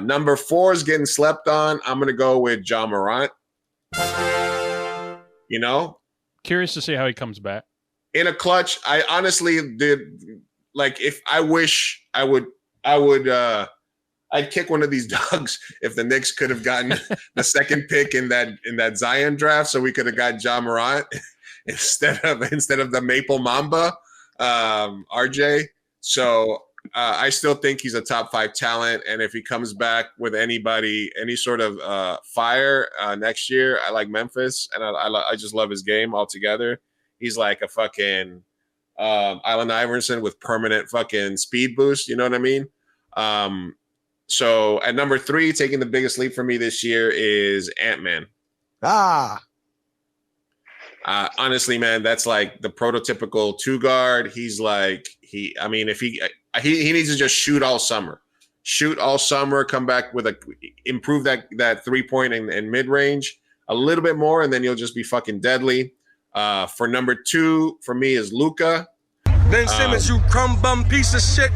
S2: Number 4 is getting slept on. I'm going to go with Ja Morant. You know,
S1: curious to see how he comes back.
S2: In a clutch, I honestly did. Like, if I wish I'd kick one of these dogs if the Knicks could have gotten the second pick in that Zion draft, so we could have got Ja Morant instead of the Maple Mamba, RJ. So I still think he's a top 5 talent, and if he comes back with any sort of fire next year, I like Memphis, and I just love his game altogether. He's like a fucking Allen Iverson with permanent fucking speed boost. You know what I mean? So at number 3, taking the biggest leap for me this year is Ant-Man. Honestly, man, that's like the prototypical 2-guard. He's like, he needs to just shoot all summer, come back with improve that 3-point and mid-range a little bit more, and then you'll just be fucking deadly. For number 2 for me is Luka.
S4: Ben Simmons, you crumb bum piece of shit.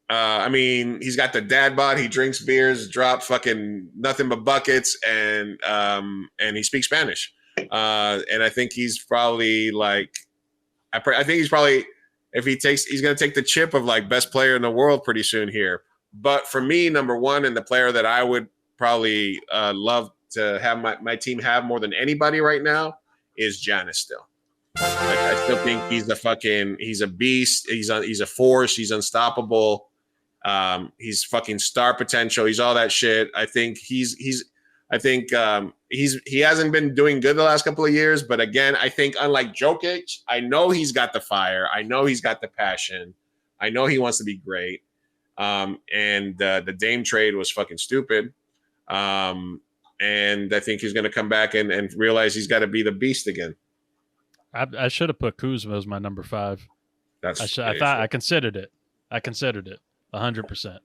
S2: He's got the dad bod. He drinks beers, drop fucking nothing but buckets, and he speaks Spanish. And I think he's probably like, he's going to take the chip of like best player in the world pretty soon here. But for me, number 1 and the player that I would probably love to have my team have more than anybody right now is Giannis still. I still think he's a beast. He's a force. He's unstoppable. He's fucking star potential. He's all that shit. I think he hasn't been doing good the last couple of years, but again, I think unlike Jokic, I know he's got the fire. I know he's got the passion. I know he wants to be great. And the Dame trade was fucking stupid. And I think he's going to come back and realize he's got to be the beast again.
S1: I should have put Kuzma as my number 5. I considered it. 100%.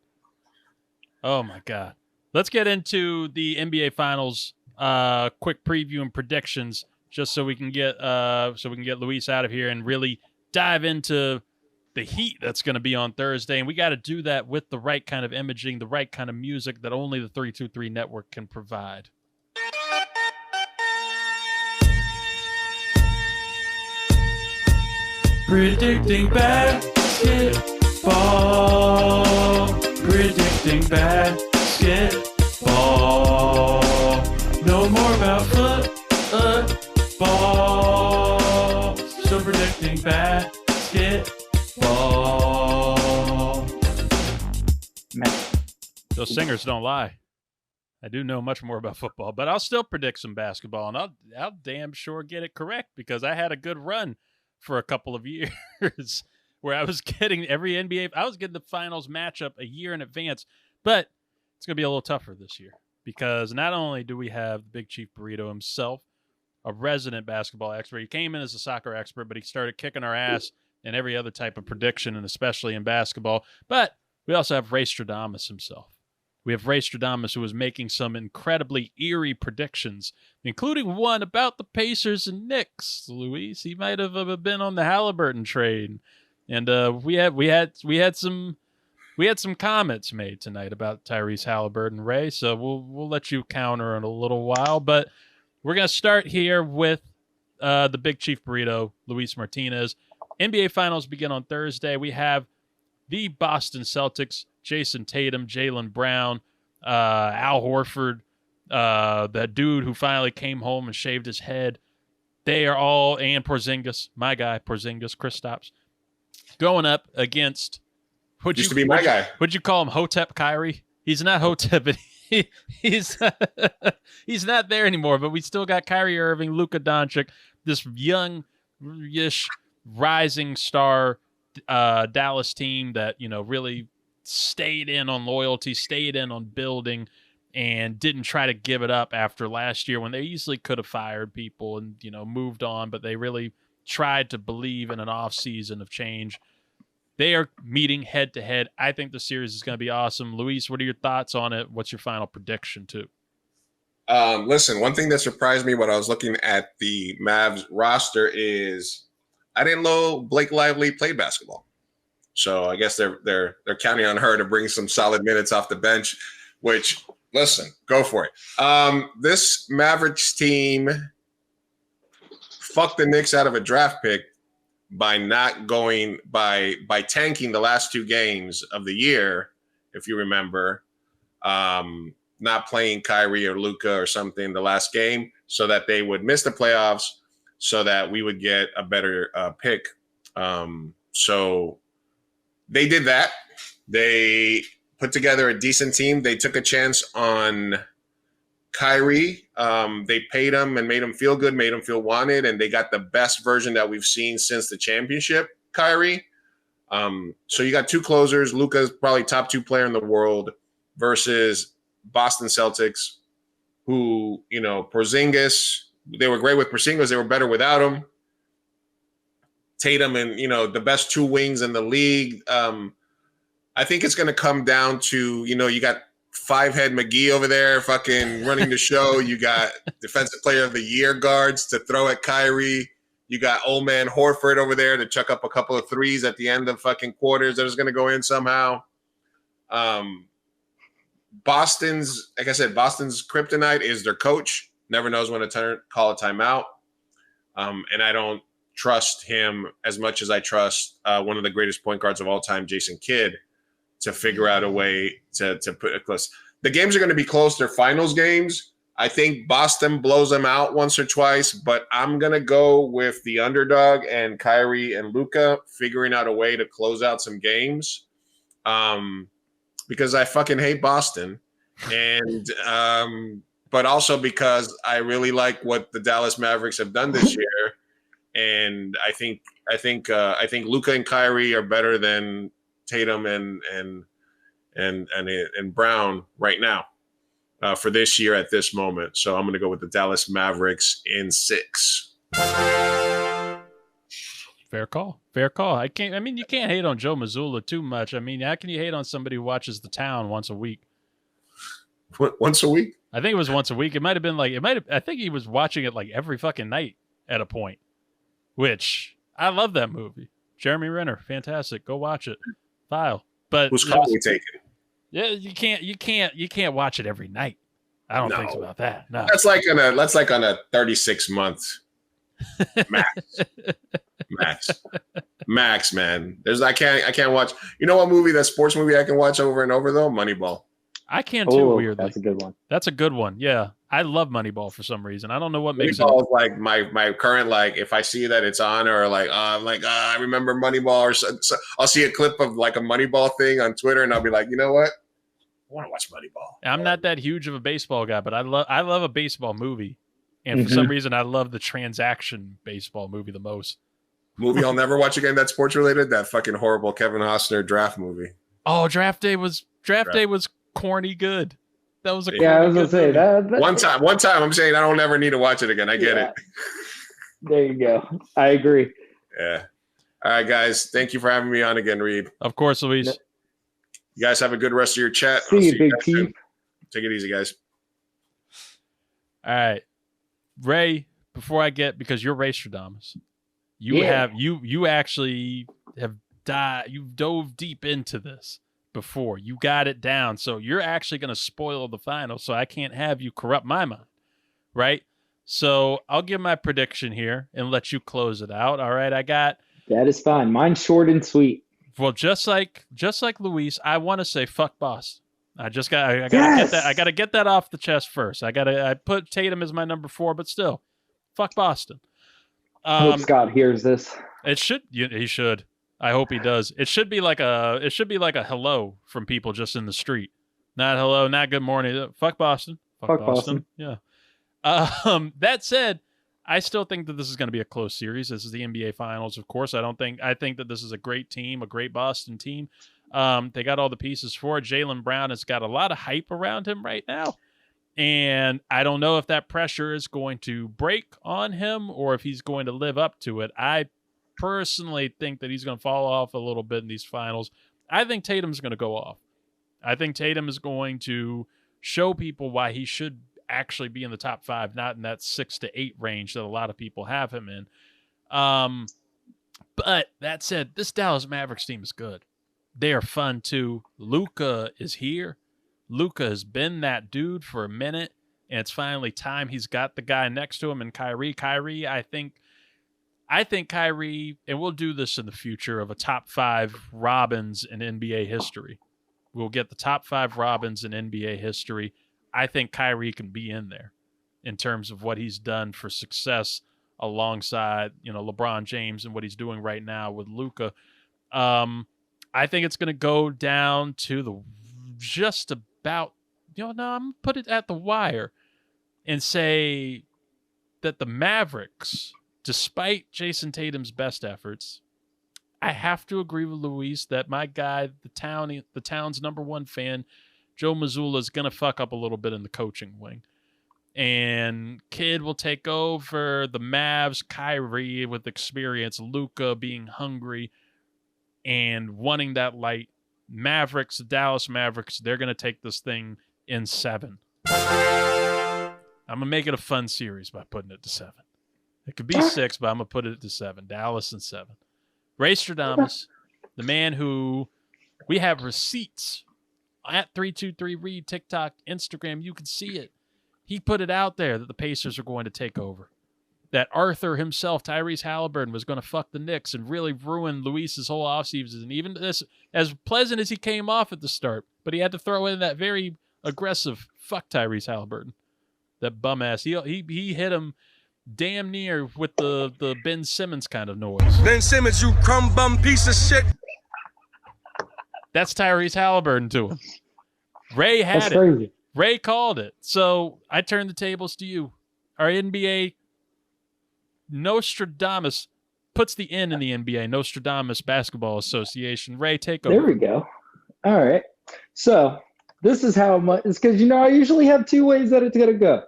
S1: Oh my God. Let's get into the NBA Finals. Quick preview and predictions, just so we can get Luis out of here and really dive into the heat that's going to be on Thursday. And we got to do that with the right kind of imaging, the right kind of music that only the 323 Network can provide. Predicting basketball. Predicting basketball. No more about football. So predicting basketball.
S3: Man.
S1: Those singers don't lie. I do know much more about football, but I'll still predict some basketball, and I'll damn sure get it correct because I had a good run for a couple of years where I was getting every NBA. I was getting the finals matchup a year in advance, but it's going to be a little tougher this year because not only do we have the Big Chief Burrito himself, a resident basketball expert. He came in as a soccer expert, but he started kicking our ass in every other type of prediction, and especially in basketball. But we also have Ray Stradamus himself. We have Ray Stradamus, who was making some incredibly eerie predictions, including one about the Pacers and Knicks. Luis, he might have been on the Halliburton trade, and we had some comments made tonight about Tyrese Halliburton, Ray. So we'll let you counter in a little while, but we're gonna start here with the Big Chief Burrito, Luis Martinez. NBA Finals begin on Thursday. We have the Boston Celtics, Jason Tatum, Jaylen Brown, Al Horford, that dude who finally came home and shaved his head. They are all, and Porzingis, my guy, Kristaps, going up against, would you call him Hotep Kyrie? He's not Hotep, but he's not there anymore, but we still got Kyrie Irving, Luka Doncic, this young-ish rising star Dallas team that, really stayed in on loyalty, stayed in on building, and didn't try to give it up after last year when they easily could have fired people and, moved on, but they really tried to believe in an offseason of change. They are meeting head to head. I think the series is going to be awesome. Luis, what are your thoughts on it? What's your final prediction too?
S2: Listen, one thing that surprised me when I was looking at the Mavs roster is I didn't know Blake Lively played basketball. So I guess they're counting on her to bring some solid minutes off the bench, which, listen, go for it. This Mavericks team fucked the Knicks out of a draft pick by not going by tanking the last 2 games of the year, if you remember, not playing Kyrie or Luka or something the last game so that they would miss the playoffs so that we would get a better pick. So they did that. They put together a decent team. They took a chance on Kyrie. They paid him and made him feel good, made him feel wanted, and they got the best version that we've seen since the championship, Kyrie. So you got 2 closers. Luka's probably top 2 player in the world versus Boston Celtics, who, Porzingis, they were great with Porzingis. They were better without him. Tatum and, the best 2 wings in the league. I think it's going to come down to, you got 5-head McGee over there fucking running the show. You got defensive player of the year guards to throw at Kyrie. You got old man Horford over there to chuck up a couple of threes at the end of fucking quarters that is going to go in somehow. Boston's kryptonite is their coach. Never knows when to call a timeout. And I don't trust him as much as I trust one of the greatest point guards of all time, Jason Kidd, to figure out a way to put it close. The games are going to be close. They're finals games. I think Boston blows them out once or twice, but I'm going to go with the underdog and Kyrie and Luka figuring out a way to close out some games. Because I fucking hate Boston, and but also because I really like what the Dallas Mavericks have done this year, and I think Luka and Kyrie are better than Tatum and Brown right now for this year at this moment. So I'm going to go with the Dallas Mavericks in 6.
S1: Fair call. You can't hate on Joe Mazzulla too much. How can you hate on somebody who watches The Town once a week?
S2: Once a week?
S1: I think it was once a week. I think he was watching it like every fucking night at a point, which I love that movie. Jeremy Renner, fantastic. Go watch it. File. But
S2: who's calling taken?
S1: Yeah, you can't watch it every night. I don't think about that. No.
S2: That's like on a 36-month max, man. I can't watch. You know what movie, that sports movie I can watch over and over though? Moneyball.
S1: I can too. Weirdly,
S3: that's a good one.
S1: That's a good one. Yeah, I love Moneyball for some reason. I don't know what makes it.
S2: Moneyball is like my current, like, if I see that it's on, or like I remember Moneyball, or so I'll see a clip of like a Moneyball thing on Twitter, and I'll be like, you know what? I want to watch Moneyball.
S1: I'm not that huge of a baseball guy, but I love a baseball movie, and for some reason, I love the transaction baseball movie the most.
S2: Movie I'll never watch again that's sports related. That fucking horrible Kevin Costner draft movie.
S1: Oh, Draft Day was corny good. That was
S3: I was gonna say that.
S2: One time. I'm saying I don't ever need to watch it again. I get it.
S3: There you go. I agree.
S2: Yeah. All right, guys. Thank you for having me on again, Reed.
S1: Of course, Luis.
S2: You guys have a good rest of your chat.
S3: See you, Big T.
S2: Take it easy, guys.
S1: All right, Ray. Because you're Raystradamus, you actually have you've dove deep into this before. You got it down, so you're actually going to spoil the final, so I can't have you corrupt my mind, right? So I'll give my prediction here and let you close it out. All right,
S3: that is fine. Mine's short and sweet.
S1: Well, just like Luis, I want to say fuck Boston. I gotta get that. I gotta get that off the chest first. I put Tatum as my number 4, but still, fuck Boston.
S3: Hope Scott hears this.
S1: He should. I hope he does. It should be like a hello from people just in the street. Not hello, not good morning. Fuck Boston.
S3: Fuck Boston.
S1: Yeah. That said, I still think that this is going to be a close series. This is the NBA Finals, of course. I think that this is a great team, a great Boston team. They got all the pieces for it. Jaylen Brown has got a lot of hype around him right now. And I don't know if that pressure is going to break on him or if he's going to live up to it. I personally think that he's going to fall off a little bit in these finals. I think Tatum's going to go off. I think Tatum is going to show people why he should actually be in the top 5, not in that 6 to 8 range that a lot of people have him in. But that said, this Dallas Mavericks team is good. They are fun too. Luka is here. Luka has been that dude for a minute, and it's finally time. He's got the guy next to him, and Kyrie. I think Kyrie, and we'll do this in the future, of a top 5 Robins in NBA history. We'll get the top 5 Robins in NBA history. I think Kyrie can be in there in terms of what he's done for success alongside, LeBron James and what he's doing right now with Luka. I think it's going to go down to the just about, I'm going to put it at the wire and say that the Mavericks, despite Jason Tatum's best efforts, I have to agree with Luis that my guy, the town's number 1 fan, Joe Mazzulla, is going to fuck up a little bit in the coaching wing. And Kid will take over. The Mavs, Kyrie with experience, Luka being hungry and wanting that light. Mavericks, the Dallas Mavericks, they're going to take this thing in 7. I'm going to make it a fun series by putting it to 7. It could be 6, but I'm going to put it to 7. Dallas in 7. Ray Stradamus, the man who we have receipts at 323Read, TikTok, Instagram. You can see it. He put it out there that the Pacers are going to take over. That Arthur himself, Tyrese Halliburton, was going to fuck the Knicks and really ruin Luis's whole offseason. And even this, as pleasant as he came off at the start, but he had to throw in that very aggressive fuck Tyrese Halliburton. That bum ass. He hit him damn near with the Ben Simmons kind of noise.
S4: Ben Simmons, you crumb bum piece of shit.
S1: That's Tyrese Halliburton to him. Ray had
S3: That's
S1: it.
S3: crazy.
S1: Ray called it. So I turn the tables to you. Our NBA Nostradamus puts the N in the NBA, Nostradamus Basketball Association. Ray, take over.
S3: There we go. All right. So this is how much, it's because, I usually have 2 ways that it's going to go.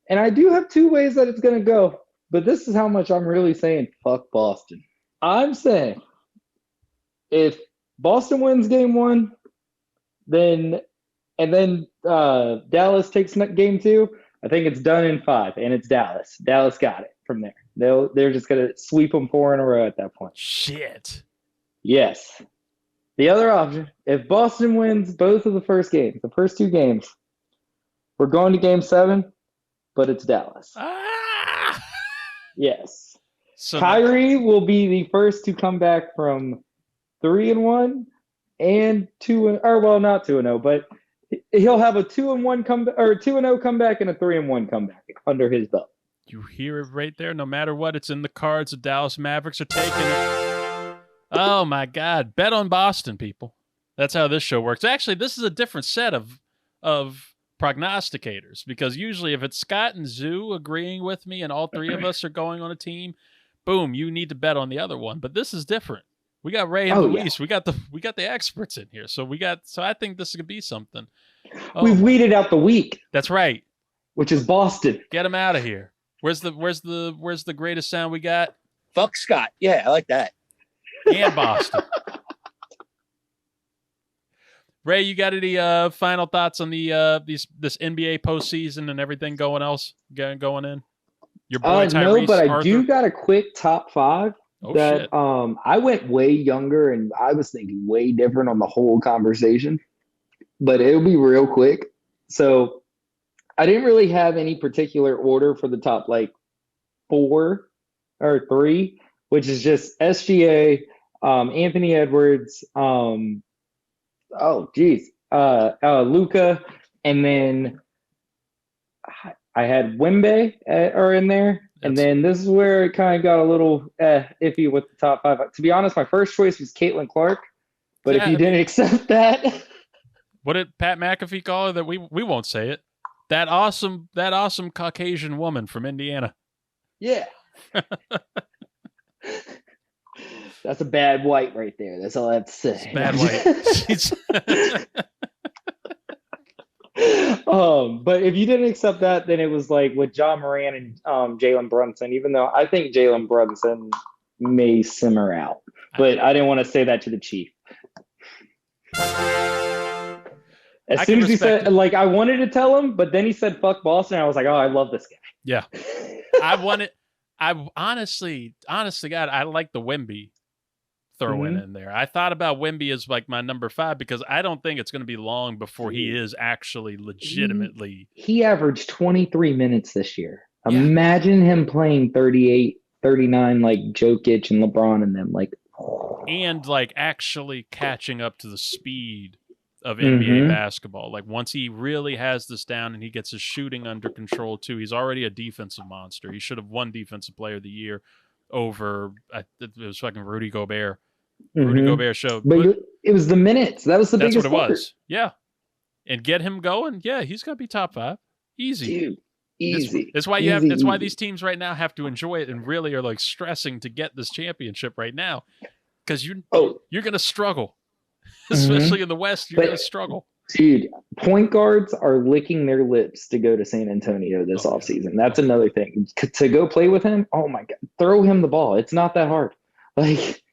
S3: And I do have 2 ways that it's going to go. But this is how much I'm really saying fuck Boston. I'm saying if Boston wins game 1, then Dallas takes game 2, I think it's done in 5, and it's Dallas. Dallas got it from there. They're just going to sweep them 4 in a row at that point.
S1: Shit.
S3: Yes. The other option, if Boston wins both of the first 2 games, we're going to game 7, but it's Dallas.
S1: Ah!
S3: Yes.
S1: So
S3: Kyrie will be the first to come back from 3-1 and 2, or well, not 2-0, but he'll have a 2-1 comeback or 2-0 comeback and a 3-1 comeback under his belt.
S1: You hear it right there. No matter what, it's in the cards. The Dallas Mavericks are taking it. Oh my God! Bet on Boston, people. That's how this show works. Actually, this is a different set of prognosticators, because usually if it's Scott and Zoo agreeing with me and all 3 of us are going on a team, boom, you need to bet on the other one. But this is different. We got Ray and Luis. Yeah. We got the experts in here. So I think this could be something. Oh,
S3: we've weeded out the weak.
S1: That's right.
S3: Which is Boston.
S1: Get them out of here. Where's the greatest sound we got?
S5: Fuck Scott. Yeah, I like that.
S1: And Boston. Ray, you got any final thoughts on the this NBA postseason and everything going in? Your boy Tyrese.
S3: No, but
S1: Arthur?
S3: I do got a quick top 5
S1: shit.
S3: I went way younger and I was thinking way different on the whole conversation, but it'll be real quick. So I didn't really have any particular order for the top 4 or 3, which is just SGA, Anthony Edwards, Luka, and then I had Wemby are in there. And then this is where it kind of got a little iffy with the top 5. To be honest, my first choice was Caitlin Clark, but if you didn't accept that,
S1: what did Pat McAfee call her? That we won't say it. That awesome Caucasian woman from Indiana.
S3: Yeah. That's a bad white right there. That's all I have to say.
S1: It's bad white.
S3: But if you didn't accept that, then it was like with John Moran and Jalen Brunson, even though I think Jalen Brunson may simmer out. But I didn't want to say that to the Chief. As soon as he said, like, I wanted to tell him, but then he said, fuck Boston. I was like, oh, I love this guy.
S1: Yeah. I honestly, God, I like the Wemby throw-in in there. I thought about Wemby as like my number 5 because I don't think it's going to be long before he is actually legitimately.
S3: He averaged 23 minutes this year.
S1: Yeah.
S3: Imagine him playing 38, 39 like Jokic and LeBron and them. Like,
S1: and like actually catching up to the speed of NBA basketball. Like once he really has this down and he gets his shooting under control too, he's already a defensive monster. He should have won Defensive Player of the Year over, it was fucking Rudy Gobert. Rudy Gobert showed.
S3: But it was the minutes. That was the biggest
S1: That's what it
S3: part.
S1: was. Yeah. And get him going. Yeah, he's going to be top 5. Easy.
S3: Dude, easy.
S1: That's why why these teams right now have to enjoy it and really are like stressing to get this championship right now. Because you're going to struggle. Especially in the West, you're going to struggle.
S3: Dude, point guards are licking their lips to go to San Antonio this offseason. That's another thing. To go play with him, oh my God, throw him the ball. It's not that hard. Like,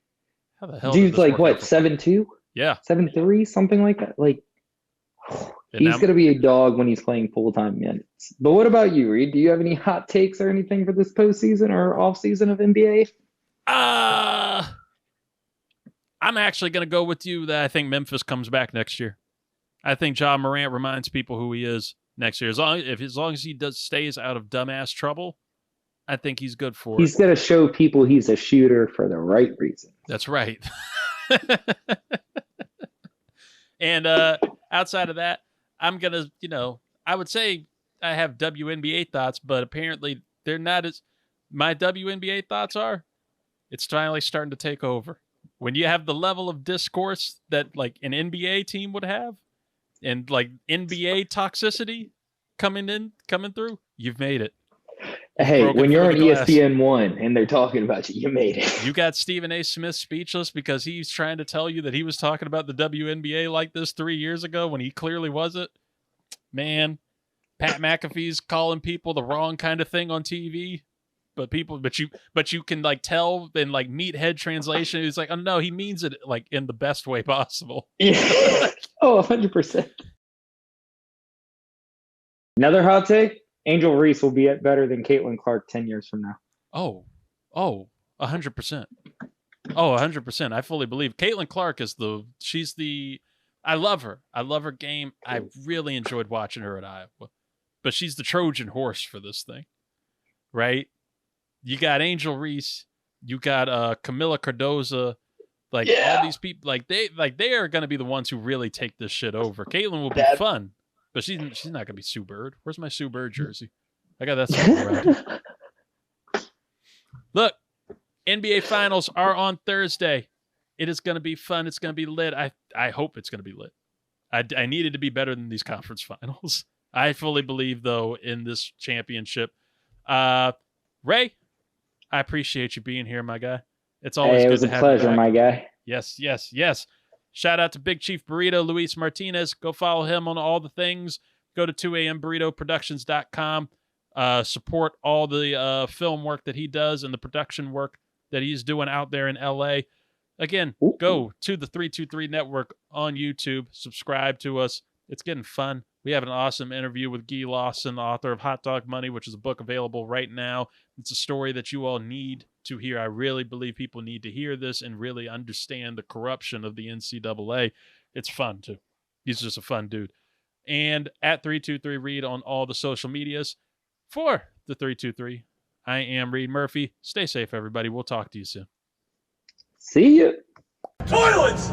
S1: how the hell
S3: dude's like, what, 7'2"?
S1: Yeah.
S3: 7'3", something like that. Like, he's going to be a dog when he's playing full-time minutes. But what about you, Reed? Do you have any hot takes or anything for this postseason or offseason of NBA?
S1: I'm actually going to go with you that I think Memphis comes back next year. I think John Morant reminds people who he is next year. As long as he stays out of dumbass trouble, I think he's good for it.
S3: He's going to show people he's a shooter for the right reason.
S1: That's right. And outside of that, I'm going to, I would say I have WNBA thoughts, but apparently they're not as my WNBA thoughts are. It's finally starting to take over. When you have the level of discourse that like an NBA team would have and like NBA toxicity coming through, you've made it.
S3: Hey, when you're on ESPN1 and they're talking about you, you made it.
S1: You got Stephen A. Smith speechless because he's trying to tell you that he was talking about the WNBA like this 3 years ago when he clearly wasn't. Man, Pat McAfee's calling people the wrong kind of thing on TV. But you can like tell in like meathead translation, it's like, oh no, he means it like in the best way possible.
S3: Yeah. 100%. Another hot take: Angel Reese will be better than Caitlin Clark 10 years from now.
S1: 100%. 100%. I fully believe Caitlin Clark I love her. I love her game. I really enjoyed watching her at Iowa, but she's the Trojan horse for this thing, right? You got Angel Reese, you got Camila Cardoza, all these people, they are going to be the ones who really take this shit over. Caitlin will be fun, but she's not going to be Sue Bird. Where's my Sue Bird jersey? I got that somewhere around. Look, NBA Finals are on Thursday. It is going to be fun. It's going to be lit. I hope it's going to be lit. I need it to be better than these conference finals. I fully believe, though, in this championship. Ray, I appreciate you being here, my guy. It's always good to have you.
S3: It was a pleasure, my guy.
S1: Yes. Shout out to Big Chief Burrito, Luis Martinez. Go follow him on all the things. Go to 2amburritoproductions.com. Support all the film work that he does and the production work that he's doing out there in LA. Again, go to the 323 Network on YouTube. Subscribe to us. It's getting fun. We have an awesome interview with Guy Lawson, the author of Hot Dog Money, which is a book available right now. It's a story that you all need to hear. I really believe people need to hear this and really understand the corruption of the NCAA. It's fun, too. He's just a fun dude. And at 323 Reed on all the social medias. For the 323, I am Reed Murphy. Stay safe, everybody. We'll talk to you soon.
S3: See ya.
S4: Toilets!